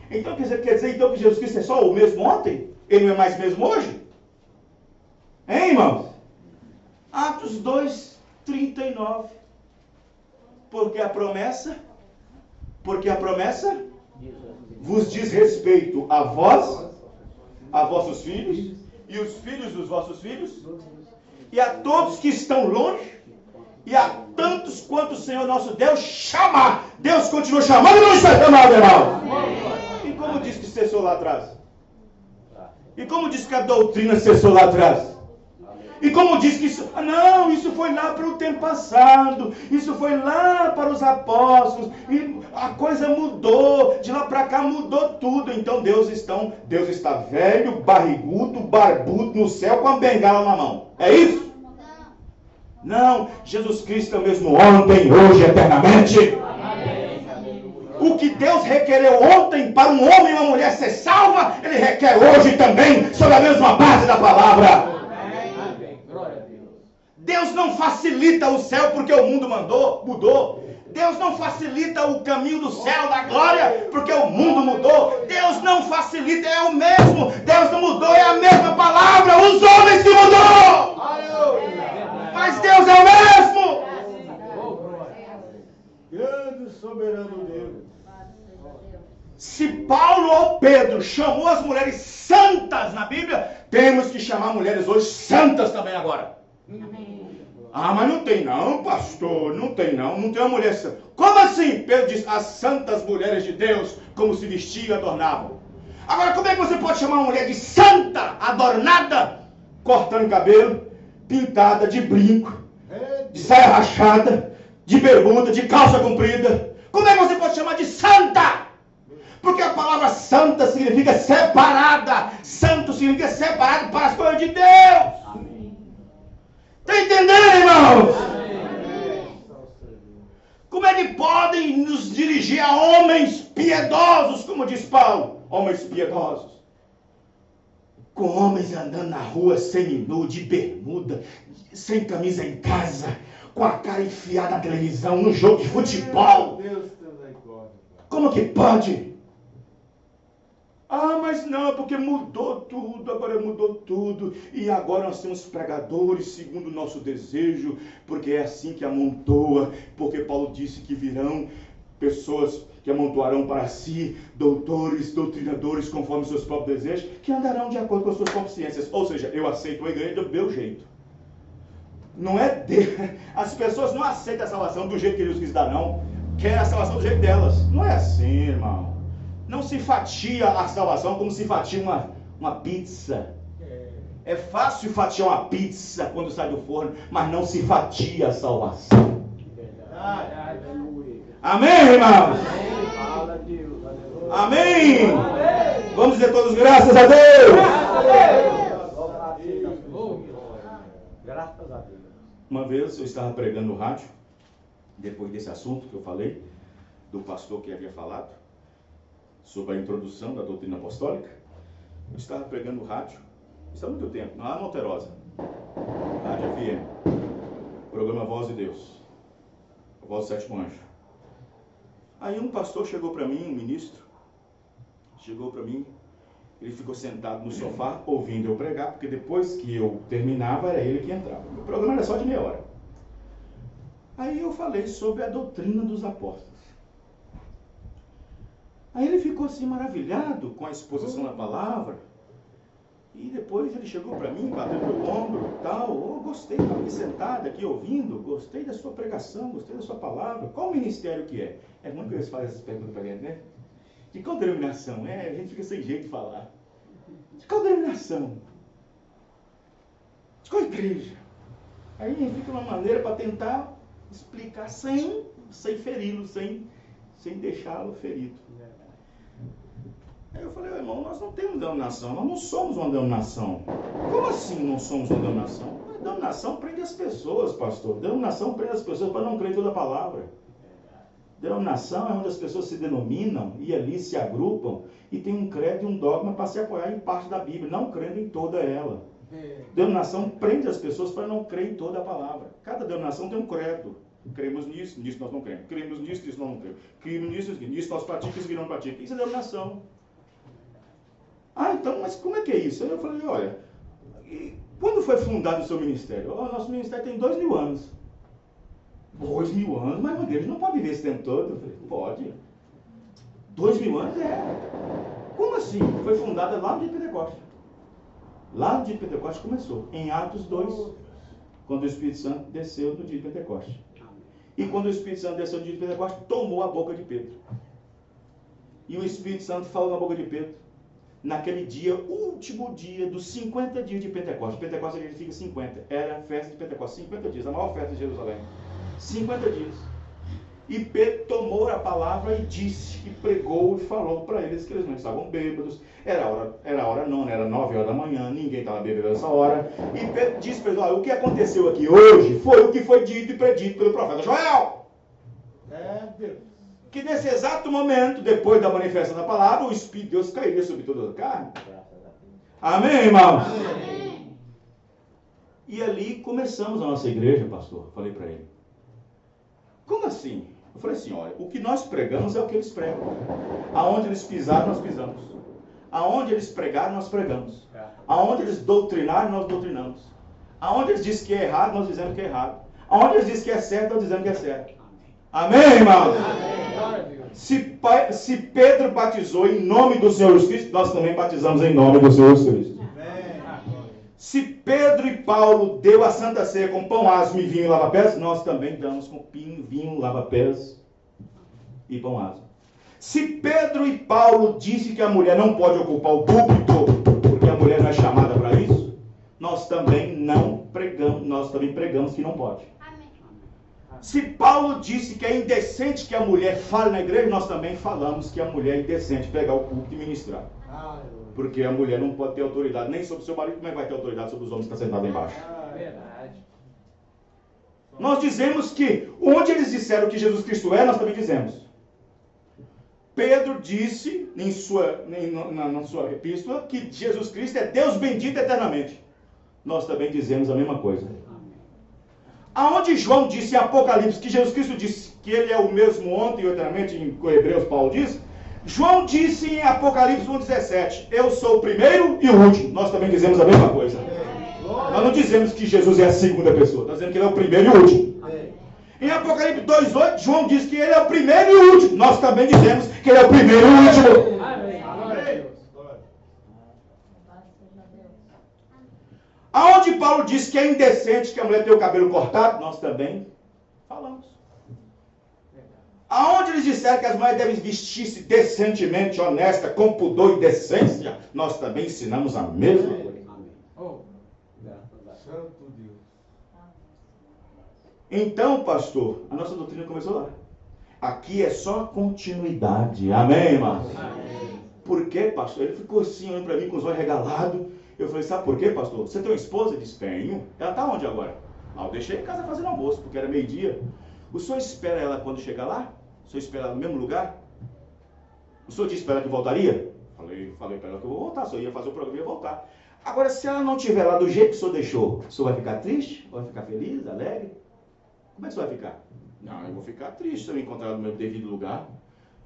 Então quer dizer então que Jesus Cristo é só o mesmo ontem? Ele não é mais mesmo hoje? Hein, irmãos? Atos 2:39. Porque a promessa vos diz respeito a vós, a vossos filhos, e os filhos dos vossos filhos, e a todos que estão longe, e a tantos quanto o Senhor nosso Deus chamar. Deus continua chamando ou não está chamando, irmão? E como como diz que cessou lá atrás? E como diz que a doutrina cessou lá atrás? E como diz que isso... Não, isso foi lá para o tempo passado. Isso foi lá para os apóstolos. E a coisa mudou. De lá para cá mudou tudo. Então Deus está velho, barrigudo, barbudo no céu com a bengala na mão. É isso? Não. Jesus Cristo é o mesmo ontem, hoje, eternamente. O que Deus requereu ontem para um homem e uma mulher ser salva, Ele requer hoje também, sobre a mesma base da palavra. Deus não facilita o céu porque o mundo mudou. Deus não facilita o caminho do céu, da glória, porque o mundo mudou. Deus não facilita, é o mesmo. Deus não mudou, é a mesma palavra. Os homens que mudou. Mas Deus é o mesmo. Grande soberano Deus. Se Paulo ou Pedro chamou as mulheres santas na Bíblia, temos que chamar mulheres hoje santas também agora. Ah, mas não tem não, pastor, não tem não tem uma mulher santa. Como assim? Pedro diz, as santas mulheres de Deus, como se vestiam e adornavam. Agora, como é que você pode chamar uma mulher de santa, adornada, cortando cabelo, pintada de brinco, de saia rachada, de bermuda, de calça comprida? Como é que você pode chamar de santa? Porque a palavra santa significa separada. Santo significa separado para as coisas de Deus. Está entendendo, irmãos? Como é que podem nos dirigir a homens piedosos, como diz Paulo? Homens piedosos. Com homens andando na rua seminu, de bermuda, sem camisa em casa, com a cara enfiada na televisão, no jogo de futebol. Como que pode? Ah, mas não, porque mudou tudo, agora mudou tudo. E agora nós temos pregadores segundo o nosso desejo, porque é assim que amontoa. Porque Paulo disse que virão pessoas que amontoarão para si doutores, doutrinadores, conforme seus próprios desejos, que andarão de acordo com as suas consciências. Ou seja, eu aceito a igreja do meu jeito. Não é dele. As pessoas não aceitam a salvação do jeito que Deus quis dar, não. Querem a salvação do jeito delas. Não é assim, irmão. Não se fatia a salvação como se fatia uma pizza. É fácil fatiar uma pizza quando sai do forno, mas não se fatia a salvação. Amém, irmãos? Amém. Vamos dizer todos graças a Deus. Graças a Deus. Uma vez eu estava pregando no rádio, depois desse assunto que eu falei, do pastor que havia falado, sobre a introdução da doutrina apostólica. Eu estava pregando no rádio, isso há muito tempo, lá na Alterosa, Rádio FM, programa Voz de Deus, a Voz do Sétimo Anjo. Aí um pastor chegou para mim, um ministro, chegou para mim, ele ficou sentado no sofá, ouvindo eu pregar, porque depois que eu terminava, era ele que entrava. O programa era só de meia hora. Aí eu falei sobre a doutrina dos apóstolos. Aí ele ficou assim maravilhado com a exposição da palavra. E depois ele chegou para mim, bateu no meu ombro e tal. Oh, gostei, estava aqui sentado, aqui ouvindo. Gostei da sua pregação, gostei da sua palavra. Qual ministério que é? É muito que eles fazem essas perguntas para a gente, né? De qual denominação? A gente fica sem jeito de falar. De qual denominação? De qual igreja? Aí a gente fica uma maneira para tentar explicar sem feri-lo, sem deixá-lo ferido. Aí eu falei, irmão, nós não temos denominação, nós não somos uma denominação. Como assim não somos uma denominação? A denominação prende as pessoas, pastor. Denominação prende as pessoas para não crer em toda a palavra. Denominação é onde as pessoas se denominam e ali se agrupam e tem um credo e um dogma para se apoiar em parte da Bíblia, não crendo em toda ela. Denominação prende as pessoas para não crer em toda a palavra. Cada denominação tem um credo. Cremos nisso, nisso nós não cremos. Cremos nisso, nisso nós não cremos. Cremos nisso nós praticamos, isso aqui não praticamos. Isso é denominação. Ah, então, mas como é que é isso? Aí eu falei, olha, quando foi fundado o seu ministério? Oh, nosso ministério tem 2000 anos. 2000 anos? Mas uma igreja não pode viver esse tempo todo. Eu falei, pode. 2000 anos Como assim? Foi fundada lá no dia de Pentecostes. Lá no dia de Pentecostes começou. Em Atos 2, quando o Espírito Santo desceu no dia de Pentecostes. E quando o Espírito Santo desceu no dia de Pentecostes, tomou a boca de Pedro. E o Espírito Santo falou na boca de Pedro. Naquele dia, último dia dos 50 dias de Pentecostes. Pentecostes ele fica 50. Era a festa de Pentecostes, 50 dias, a maior festa de Jerusalém. 50 dias. E Pedro tomou a palavra e disse, e pregou e falou para eles que eles não estavam bêbados. Era hora nona, era 9 horas da manhã, ninguém estava bêbado nessa hora. E Pedro disse para eles, olha, o que aconteceu aqui hoje foi o que foi dito e predito pelo profeta Joel. Que nesse exato momento, depois da manifestação da palavra, o Espírito de Deus cairia sobre toda a carne. Amém, irmãos? Amém. E ali começamos a nossa igreja, pastor. Falei para ele. Como assim? Eu falei assim, olha, o que nós pregamos é o que eles pregam. Aonde eles pisaram, nós pisamos. Aonde eles pregaram, nós pregamos. Aonde eles doutrinaram, nós doutrinamos. Aonde eles dizem que é errado, nós dizemos que é errado. Aonde eles dizem que é certo, nós dizemos que é certo. Amém, irmãos? Amém. Se Pedro batizou em nome do Senhor Jesus Cristo, nós também batizamos em nome do Senhor Jesus Cristo. Se Pedro e Paulo deu a Santa Ceia com pão, asmo e vinho e lava-pés, nós também damos com vinho, lava-pés e pão asmo. Se Pedro e Paulo disse que a mulher não pode ocupar o púlpito, porque a mulher não é chamada para isso, nós também pregamos que não pode. Se Paulo disse que é indecente que a mulher fale na igreja, nós também falamos que a mulher é indecente pegar o púlpito e ministrar. Porque a mulher não pode ter autoridade nem sobre o seu marido, como é que vai ter autoridade sobre os homens que estão sentados lá embaixo? Verdade. Nós dizemos que onde eles disseram que Jesus Cristo é, nós também dizemos. Pedro disse na sua epístola que Jesus Cristo é Deus bendito eternamente. Nós também dizemos a mesma coisa. Aonde João disse em Apocalipse que Jesus Cristo disse que ele é o mesmo ontem e eternamente, em Hebreus Paulo diz, João disse em Apocalipse 1,17, eu sou o primeiro e o último. Nós também dizemos a mesma coisa. Nós não dizemos que Jesus é a segunda pessoa, nós dizemos que ele é o primeiro e o último. Em Apocalipse 2,8, João diz que ele é o primeiro e o último. Nós também dizemos que ele é o primeiro e o último. Amém. Glória a Deus. Aonde Paulo diz que é indecente que a mulher tenha o cabelo cortado, nós também falamos. Aonde eles disseram que as mulheres devem vestir-se decentemente, honesta, com pudor e decência, nós também ensinamos a mesma coisa. Santo Deus. Então, pastor, a nossa doutrina começou lá. Aqui é só continuidade. Amém, irmãos? Por quê, pastor? Ele ficou assim, olhando para mim com os olhos regalados. Eu falei, sabe por quê, pastor? Você tem uma esposa? Ele disse, tenho. Ela está onde agora? Eu deixei em casa fazendo almoço, porque era meio-dia. O senhor espera ela quando chegar lá? O senhor espera ela no mesmo lugar? O senhor disse para ela que voltaria? Falei para ela que eu vou voltar, só ia fazer o programa e ia voltar. Agora, se ela não estiver lá do jeito que o senhor deixou, o senhor vai ficar triste? Vai ficar feliz, alegre? Como é que o senhor vai ficar? Não, eu vou ficar triste se eu me encontrar no meu devido lugar.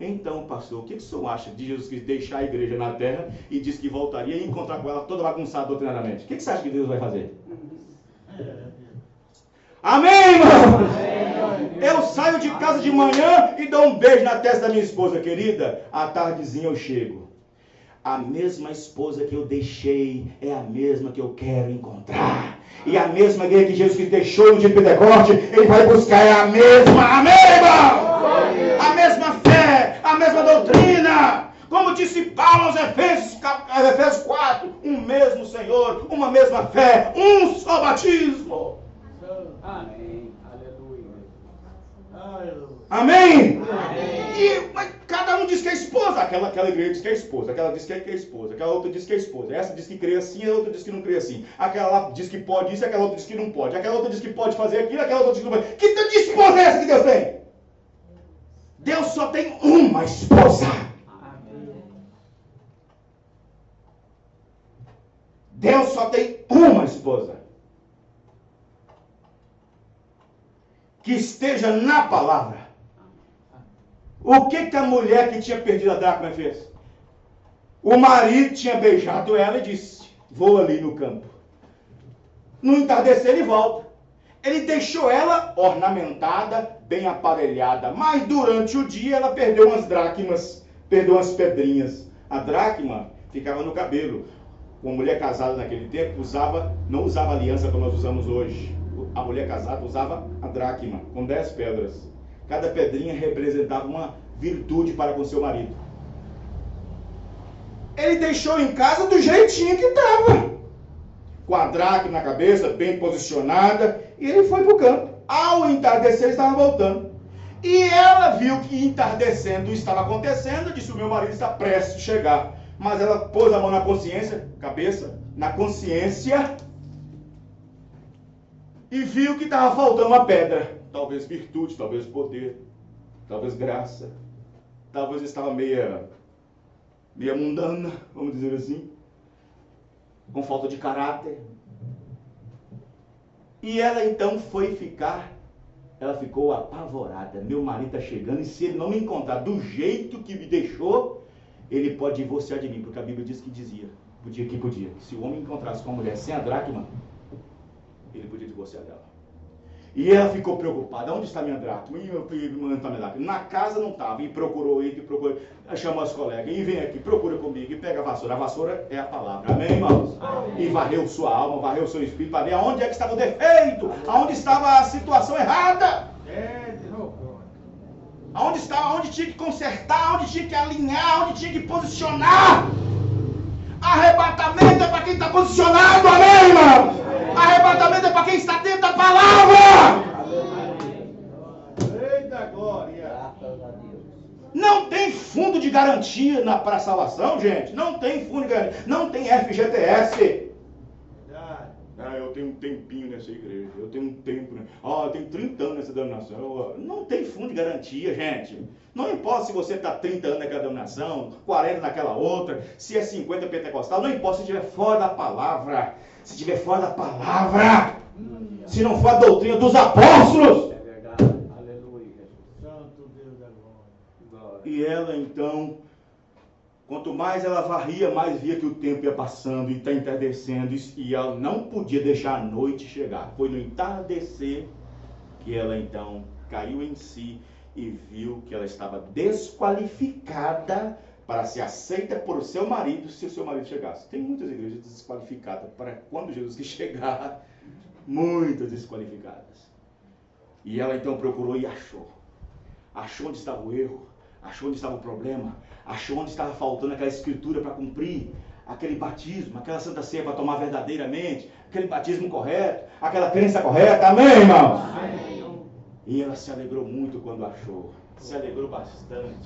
Então, pastor, o que o senhor acha de Jesus Cristo deixar a igreja na terra e diz que voltaria e encontrar com ela toda bagunçada doutrinariamente? O que você acha que Deus vai fazer? Amém, irmão? Eu saio de casa de manhã e dou um beijo na testa da minha esposa querida. À tardezinha eu chego. A mesma esposa que eu deixei é a mesma que eu quero encontrar. E a mesma igreja que Jesus Cristo deixou no dia de Pentecoste, ele vai buscar é a mesma. Amém, irmão? A mesma fé, a mesma doutrina. Como disse Paulo aos Efésios 4, um mesmo Senhor, uma mesma fé, um só batismo. Amém. Aleluia. Amém? Mas cada um diz que é esposa. Aquela igreja diz que é esposa. Aquela diz que é esposa. Aquela outra diz que é esposa. Essa diz que crê assim, a outra diz que não crê assim. Aquela lá diz que pode isso, aquela outra diz que não pode. Aquela outra diz que pode fazer aquilo, aquela outra diz que não pode. Que tanto de esposa é essa que Deus tem? Deus só tem uma esposa. Deus só tem uma esposa. Que esteja na palavra. O que a mulher que tinha perdido a dracma fez? O marido tinha beijado ela e disse, vou ali no campo. No entardecer ele volta. Ele deixou ela ornamentada, bem aparelhada, mas durante o dia ela perdeu umas dracmas, perdeu umas pedrinhas. A dracma ficava no cabelo. Uma mulher casada naquele tempo não usava aliança como nós usamos hoje. A mulher casada usava a dracma, com 10 pedras. Cada pedrinha representava uma virtude para com seu marido. Ele deixou em casa do jeitinho que estava. Com a dracma na cabeça, bem posicionada, e ele foi para o campo. Ao entardecer, ele estava voltando. E ela viu que entardecendo estava acontecendo, disse: o meu marido está prestes a chegar. Mas ela pôs a mão na consciência, cabeça, na consciência, e viu que estava faltando uma pedra. Talvez virtude, talvez poder, talvez graça. Talvez estava meia mundana, vamos dizer assim, com falta de caráter. E ela então ela ficou apavorada. Meu marido está chegando, e se ele não me encontrar do jeito que me deixou, ele pode divorciar de mim, porque a Bíblia diz que podia. Que se o homem encontrasse com a mulher sem a dracma, ele podia divorciar dela. E ela ficou preocupada: onde está minha dracma? E meu filho, onde está minha dracma? Na casa não estava, e procurou, chamou as colegas, e vem aqui, procura comigo, e pega a vassoura. A vassoura é a palavra, amém, irmãos? Amém. E varreu sua alma, varreu seu espírito, para ver aonde é que estava o defeito, aonde estava a situação errada, aonde tinha que consertar, onde tinha que alinhar, onde tinha que posicionar. Arrebatamento é para quem está posicionado, amém, irmão? Arrebatamento é para quem está dentro da palavra. Eita glória! Não tem fundo de garantia para a salvação, gente. Não tem fundo de garantia. Não tem FGTS. Eu tenho um tempinho nessa igreja. Eu tenho um tempo. Eu tenho 30 anos nessa denominação. Não tem fundo de garantia, gente. Não importa se você está 30 anos naquela denominação, 40 naquela outra, se é 50 pentecostal, não importa se estiver fora da palavra. Se estiver fora da palavra, se não for a doutrina dos apóstolos. É verdade. Aleluia. Santo Deus da glória. E ela então, quanto mais ela varria, mais via que o tempo ia passando e está entardecendo, e ela não podia deixar a noite chegar. Foi no entardecer que ela então caiu em si e viu que ela estava desqualificada para ser aceita por seu marido, se o seu marido chegasse. Tem muitas igrejas desqualificadas para quando Jesus que chegar, muitas desqualificadas. E ela então procurou e achou. Achou onde estava o erro, achou onde estava o problema, achou onde estava faltando aquela escritura para cumprir, aquele batismo, aquela santa ceia para tomar verdadeiramente, aquele batismo correto, aquela crença correta, amém, irmãos? Amém. E ela se alegrou muito quando achou, se alegrou bastante.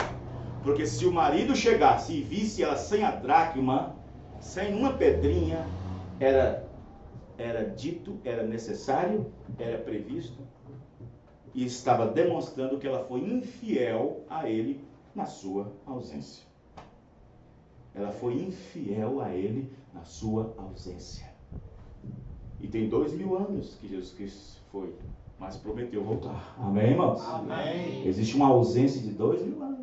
Porque se o marido chegasse e visse ela sem a dracma, sem uma pedrinha, era dito, era necessário, era previsto, e estava demonstrando que ela foi infiel a ele na sua ausência. Ela foi infiel a ele na sua ausência. E tem 2000 anos que Jesus Cristo foi, mas prometeu voltar. Amém, irmãos? Amém. Existe uma ausência de 2000 anos.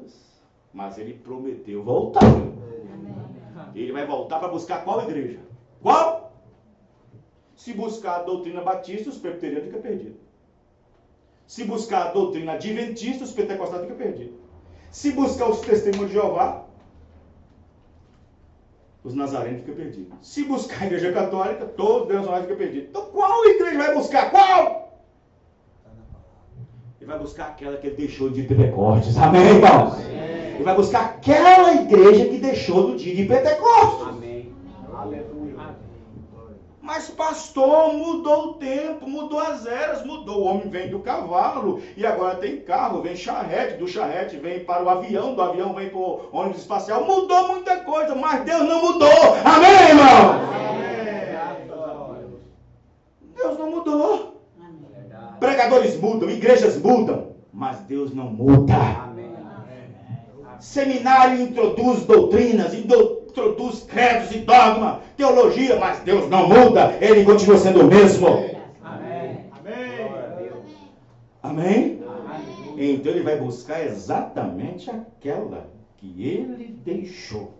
Mas ele prometeu voltar. Amém. Ele vai voltar para buscar qual igreja? Qual? Se buscar a doutrina batista, os presbiterianos ficam perdidos. Se buscar a doutrina adventista, os pentecostais ficam perdidos. Se buscar os testemunhos de Jeová, os nazarenos ficam perdidos. Se buscar a igreja católica, todos os devocionais ficam perdidos. Então qual igreja vai buscar? Qual? Ele vai buscar aquela que ele deixou de Pentecostes. Amém, irmãos? Amém. Ele vai buscar aquela igreja que deixou do dia de Pentecostes. Amém. Aleluia. Mas pastor, mudou o tempo, mudou as eras, mudou. O homem vem do cavalo e agora tem carro, vem charrete, do charrete vem para o avião, do avião vem para o ônibus espacial. Mudou muita coisa, mas Deus não mudou. Amém, irmão? Amém. Deus não mudou. Pregadores mudam, igrejas mudam, mas Deus não muda. Amém. Seminário introduz doutrinas, introduz credos e dogma, teologia, mas Deus não muda, Ele continua sendo o mesmo. Amém. Amém? Então Ele vai buscar exatamente aquela que Ele deixou.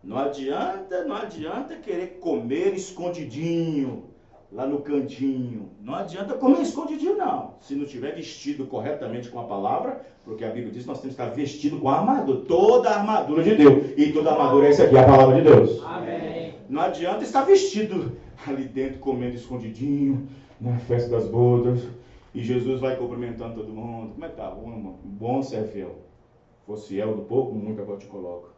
Não adianta querer comer escondidinho, lá no cantinho. Não adianta comer escondidinho, não. Se não estiver vestido corretamente com a palavra, porque a Bíblia diz que nós temos que estar vestido com a armadura, toda a armadura de Deus. E toda a armadura é essa aqui, a palavra de Deus. Amém. Não adianta estar vestido ali dentro, comendo escondidinho, na festa das bodas, e Jesus vai cumprimentando todo mundo. Como é que tá? Bom, ser fiel. Fosse fiel do pouco, muito agora te coloco.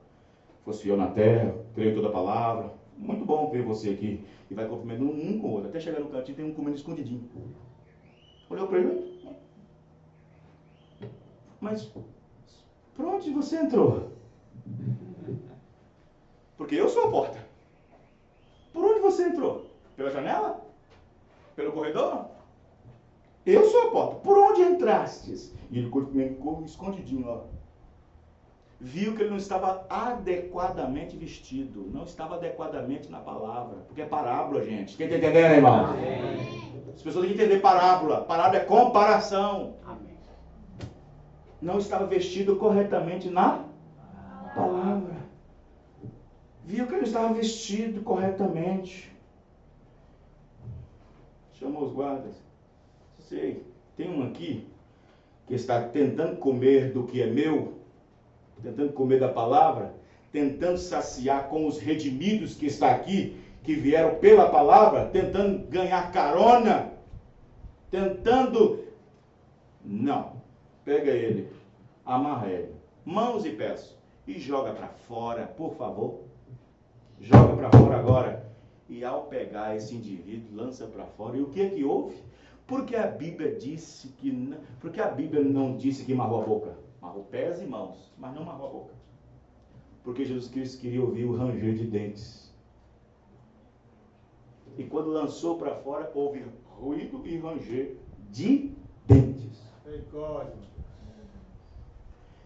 fosse fiel na terra, creio em toda a palavra. Muito bom ver você aqui. E vai comendo um com o outro. Até chegar no cantinho tem um comendo escondidinho. Olhou para ele. Mas por onde você entrou? Porque eu sou a porta. Por onde você entrou? Pela janela? Pelo corredor? Eu sou a porta. Por onde entrastes? E ele ficou escondidinho lá. Viu que ele não estava adequadamente vestido. Não estava adequadamente na palavra. Porque é parábola, gente. Quem está entendendo, irmão? Amém. As pessoas têm que entender parábola. Parábola é comparação. Amém. Não estava vestido corretamente na palavra. Viu que ele não estava vestido corretamente. Chamou os guardas. Sei, tem um aqui que está tentando comer do que é meu, tentando comer da palavra, tentando saciar com os redimidos que está aqui, que vieram pela palavra, tentando ganhar carona, tentando... Não, pega ele, amarra ele, mãos e pés, e joga para fora, por favor. Joga para fora agora. E ao pegar esse indivíduo, lança para fora. E o que é que houve? Porque a Bíblia disse que não, porque a Bíblia não disse que amarrou a boca. Amarrou pés e mãos, mas não amarrou a boca. Porque Jesus Cristo queria ouvir o ranger de dentes. E quando lançou para fora, houve ruído e ranger de dentes.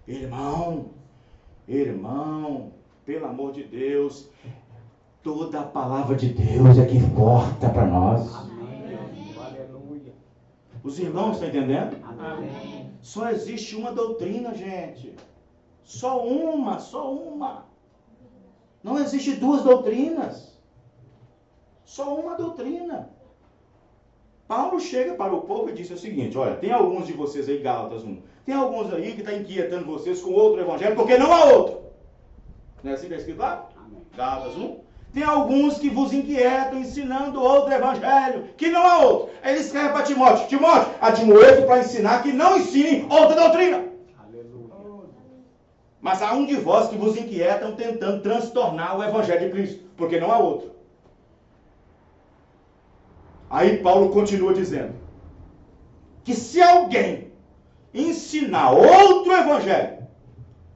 Irmão, pelo amor de Deus, toda a palavra de Deus é que importa para nós. Amém. Os irmãos estão entendendo? Amém. Só existe uma doutrina, gente. Só uma. Não existe duas doutrinas. Só uma doutrina. Paulo chega para o povo e diz o seguinte: olha, tem alguns de vocês aí, Gálatas 1, tem alguns aí que estão inquietando vocês com outro evangelho, porque não há outro. Não é assim que está escrito lá? Amém. Gálatas 1. Tem alguns que vos inquietam ensinando outro evangelho, que não há outro. Aí ele escreve para Timóteo: Timóteo, admoesto para ensinar que não ensinem outra doutrina. Aleluia. Mas há um de vós que vos inquietam tentando transtornar o evangelho de Cristo, porque não há outro. Aí Paulo continua dizendo que se alguém ensinar outro evangelho,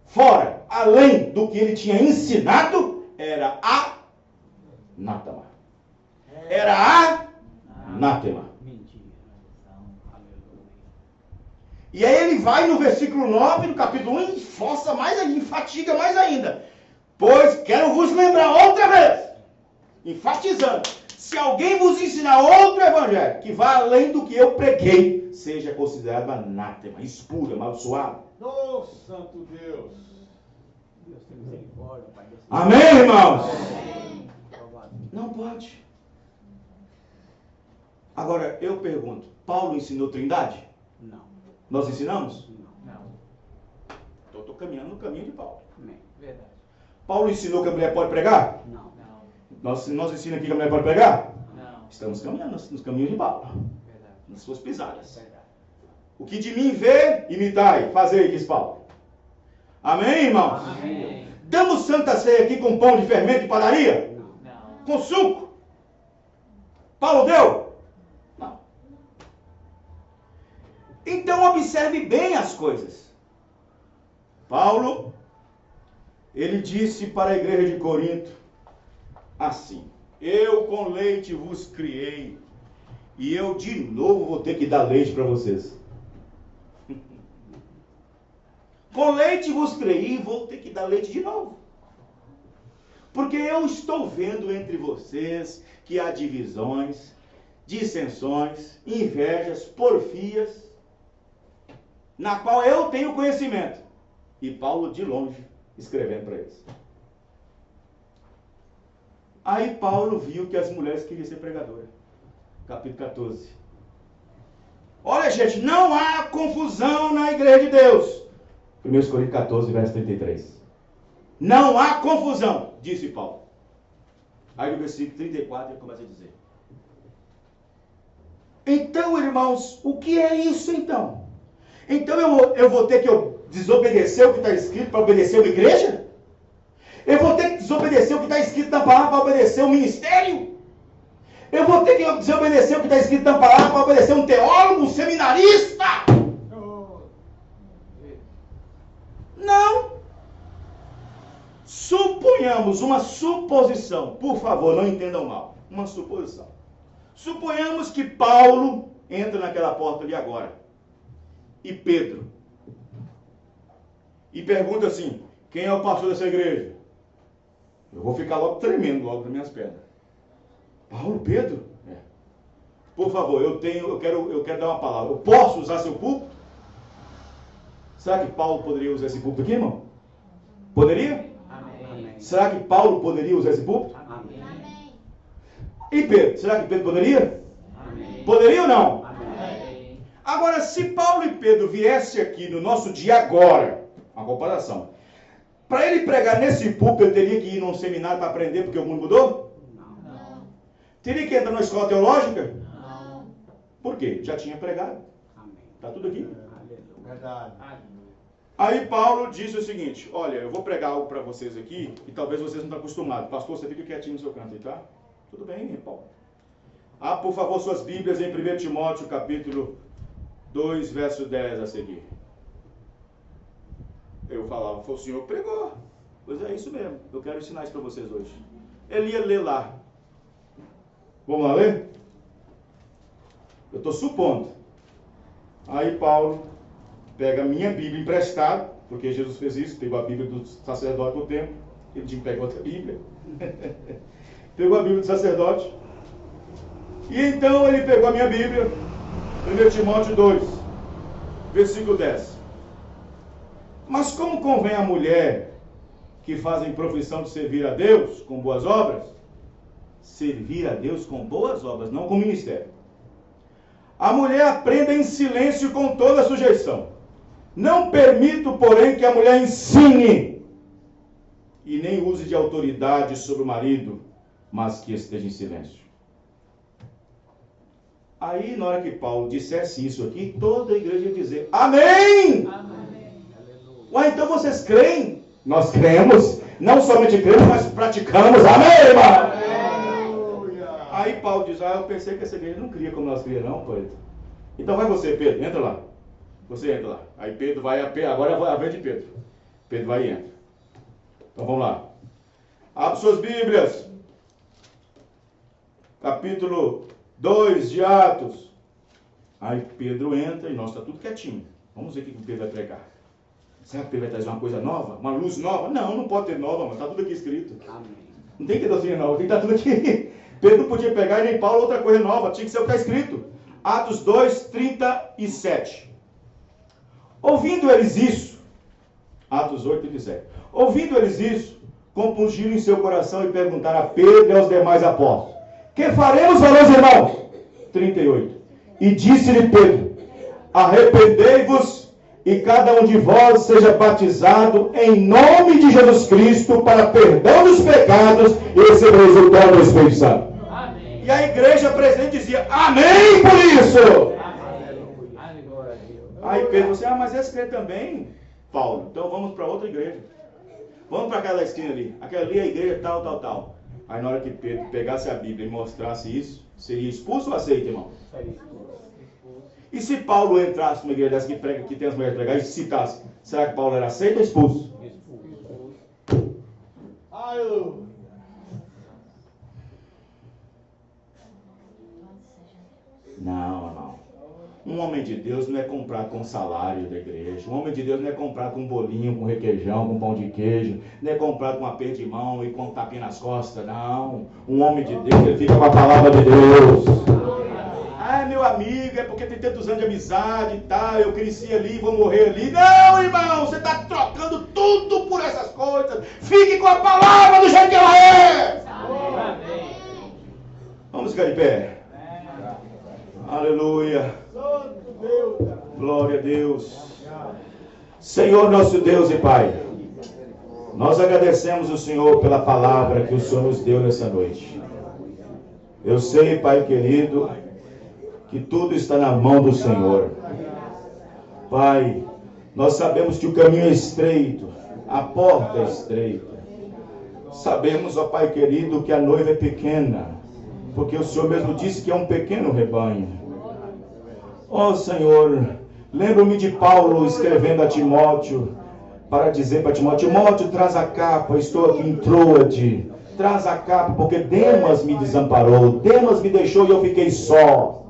fora, além do que ele tinha ensinado, era anátema. Era anátema. E aí ele vai no versículo 9, no capítulo 1, e força mais ainda, enfatiga mais ainda. Pois quero vos lembrar outra vez, enfatizando, se alguém vos ensinar outro evangelho, que vá além do que eu preguei, seja considerado anátema, expuro, amaldiçoado. Oh, santo Deus. Deus tem misericórdia, Pai. Amém, irmãos? Amém. Não pode. Agora, eu pergunto, Paulo ensinou Trindade? Não. Nós ensinamos? Não. Então, estou caminhando no caminho de Paulo. Amém. Verdade. Paulo ensinou que a mulher pode pregar? Não. Nós ensinamos aqui que a mulher pode pregar? Não. Estamos caminhando nos caminhos de Paulo. Verdade. Nas suas pisadas. Verdade. O que de mim vê, imitai, fazei, diz Paulo. Amém, irmãos? Amém. Damos santa ceia aqui com pão de fermento e padaria? Não. Com suco? Paulo deu? Não. Então observe bem as coisas. Paulo, ele disse para a igreja de Corinto assim: eu com leite vos criei, e eu de novo vou ter que dar leite para vocês. Com leite vos criei e vou ter que dar leite de novo. Porque eu estou vendo entre vocês que há divisões, dissensões, invejas, porfias, na qual eu tenho conhecimento. E Paulo de longe escrevendo para eles. Aí Paulo viu que as mulheres queriam ser pregadoras. Capítulo 14. Olha, gente, não há confusão na igreja de Deus. 1 Coríntios 14, verso 33. Não há confusão, disse Paulo. Aí no versículo 34 ele começa a dizer: então, irmãos, o que é isso então? Então eu vou ter que desobedecer o que está escrito para obedecer uma igreja? Eu vou ter que desobedecer o que está escrito na palavra para obedecer o ministério? Eu vou ter que desobedecer o que está escrito na palavra para obedecer um teólogo, um seminarista? Não. Suponhamos uma suposição. Por favor, não entendam mal. Uma suposição. Suponhamos que Paulo entra naquela porta ali agora. E Pedro. E pergunta assim: quem é o pastor dessa igreja? Eu vou ficar logo tremendo logo nas minhas pernas. Paulo, Pedro? É. Por favor, eu quero dar uma palavra. Eu posso usar seu púlpito? Será que Paulo poderia usar esse púlpito aqui, irmão? Poderia? Amém. Será que Paulo poderia usar esse púlpito? Amém. E Pedro? Será que Pedro poderia? Amém. Poderia ou não? Amém. Agora, se Paulo e Pedro viessem aqui no nosso dia agora, uma comparação, para ele pregar nesse púlpito, ele teria que ir num seminário para aprender porque o mundo mudou? Não. Teria que entrar numa escola teológica? Não. Por quê? Já tinha pregado. Amém. Está tudo aqui. Aleluia. Verdade. Aleluia. Aí Paulo disse o seguinte: olha, eu vou pregar algo para vocês aqui, e talvez vocês não estão acostumados. Pastor, você fica quietinho no seu canto aí, tá? Tudo bem, Paulo. Por favor, suas Bíblias em 1 Timóteo, capítulo 2, verso 10 a seguir. Eu falava, foi o senhor que pregou. Pois é, isso mesmo. Eu quero ensinar isso para vocês hoje. Ele ia ler lá. Vamos lá ler? Eu estou supondo. Aí Paulo pega a minha Bíblia emprestada, porque Jesus fez isso, pegou a Bíblia do sacerdote do templo, ele tinha que pegar outra Bíblia. Pegou a Bíblia do sacerdote. E então ele pegou a minha Bíblia, 1 Timóteo 2, versículo 10. Mas como convém a mulher que fazem profissão de servir a Deus com boas obras? Servir a Deus com boas obras, não com ministério. A mulher aprenda em silêncio com toda sujeição. Não permito, porém, que a mulher ensine e nem use de autoridade sobre o marido, mas que esteja em silêncio. Aí, na hora que Paulo dissesse isso aqui, toda a igreja ia dizer: Amém! Amém. Ué, então vocês creem? Nós cremos. Não somente cremos, mas praticamos. Amém, irmão? Aí Paulo diz: eu pensei que essa igreja não cria como nós criamos, não, Pedro. Então vai você, Pedro, entra lá. Você entra lá. Aí Pedro vai, agora é a vez de Pedro. Pedro vai e entra. Então vamos lá. Abre suas Bíblias. Capítulo 2 de Atos. Aí Pedro entra e nós está tudo quietinho. Vamos ver o que o Pedro vai pregar. Será que Pedro vai trazer uma coisa nova? Uma luz nova? Não pode ter nova, mas está tudo aqui escrito. Amém. Não tem que ter doutrina nova, tem que estar tudo aqui. Pedro não podia pegar nem Paulo outra coisa nova, tinha que ser o que está escrito. Atos 2, 37. Ouvindo eles isso, Atos 8, 37. Ouvindo eles isso, compungiram em seu coração e perguntaram a Pedro e aos demais apóstolos: que faremos, meus irmãos? 38. E disse-lhe Pedro: arrependei-vos e cada um de vós seja batizado em nome de Jesus Cristo para perdão dos pecados e recebereis o dom do Espírito Santo. Amém. E a igreja presente dizia: Amém por isso. Aí Pedro disse: mas esse crê também, Paulo. Então vamos para outra igreja. Vamos para aquela esquina ali. Aquela ali é a igreja tal. Aí na hora que Pedro pegasse a Bíblia e mostrasse isso, seria expulso ou aceito, irmão? E se Paulo entrasse numa igreja dessa que prega, que tem as mulheres pregar, e citasse, será que Paulo era aceito ou expulso? Não. Um homem de Deus não é comprado com o salário da igreja. Um homem de Deus não é comprado com um bolinho, com requeijão, com pão de queijo. Não é comprado com um aperto de mão e com um tapinha nas costas, não. Um homem de Deus, ele fica com a palavra de Deus. Meu amigo, é porque tem tantos anos de amizade e tal, eu cresci ali e vou morrer ali. Não, irmão, você está trocando tudo por essas coisas. Fique com a palavra do jeito que ela é. Amém. Vamos ficar de pé. Aleluia. Glória a Deus. Senhor nosso Deus e Pai, nós agradecemos o Senhor pela palavra que o Senhor nos deu nessa noite. Eu sei, Pai querido, que tudo está na mão do Senhor. Pai, nós sabemos que o caminho é estreito, a porta é estreita. Sabemos, ó Pai querido, que a noiva é pequena, porque o Senhor mesmo disse que é um pequeno rebanho. Ó Senhor, lembro-me de Paulo escrevendo a Timóteo, para dizer para Timóteo: Timóteo, traz a capa, estou aqui em Troade, traz a capa, porque Demas me desamparou, Demas me deixou e eu fiquei só.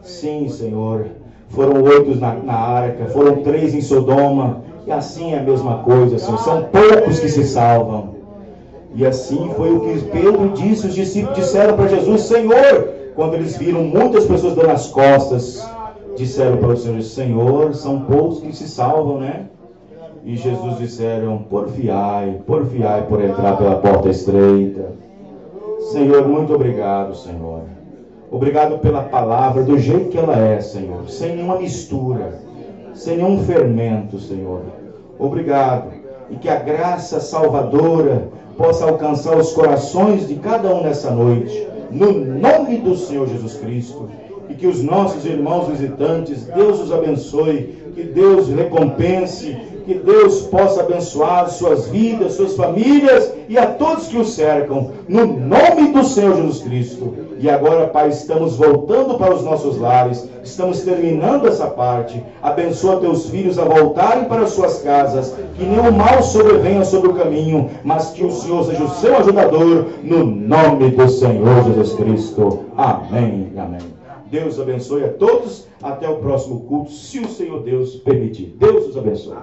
Sim, Senhor, foram 8 na arca, foram 3 em Sodoma, e assim é a mesma coisa, Senhor, são poucos que se salvam. E assim foi o que Pedro disse, os discípulos disseram para Jesus: Senhor, quando eles viram muitas pessoas dando as costas, disseram para o Senhor: Senhor, são poucos que se salvam, né? E Jesus disseram: porfiai por entrar pela porta estreita. Senhor, muito obrigado, Senhor. Obrigado pela palavra, do jeito que ela é, Senhor, sem nenhuma mistura, sem nenhum fermento, Senhor. Obrigado. E que a graça salvadora possa alcançar os corações de cada um nessa noite, no nome do Senhor Jesus Cristo. E que os nossos irmãos visitantes, Deus os abençoe, que Deus recompense, que Deus possa abençoar suas vidas, suas famílias e a todos que os cercam, no nome do Senhor Jesus Cristo. E agora, Pai, estamos voltando para os nossos lares, estamos terminando essa parte. Abençoa teus filhos a voltarem para as suas casas, que nenhum mal sobrevenha sobre o caminho, mas que o Senhor seja o seu ajudador, no nome do Senhor Jesus Cristo. Amém, amém. Deus abençoe a todos. Até o próximo culto, se o Senhor Deus permitir. Deus os abençoe.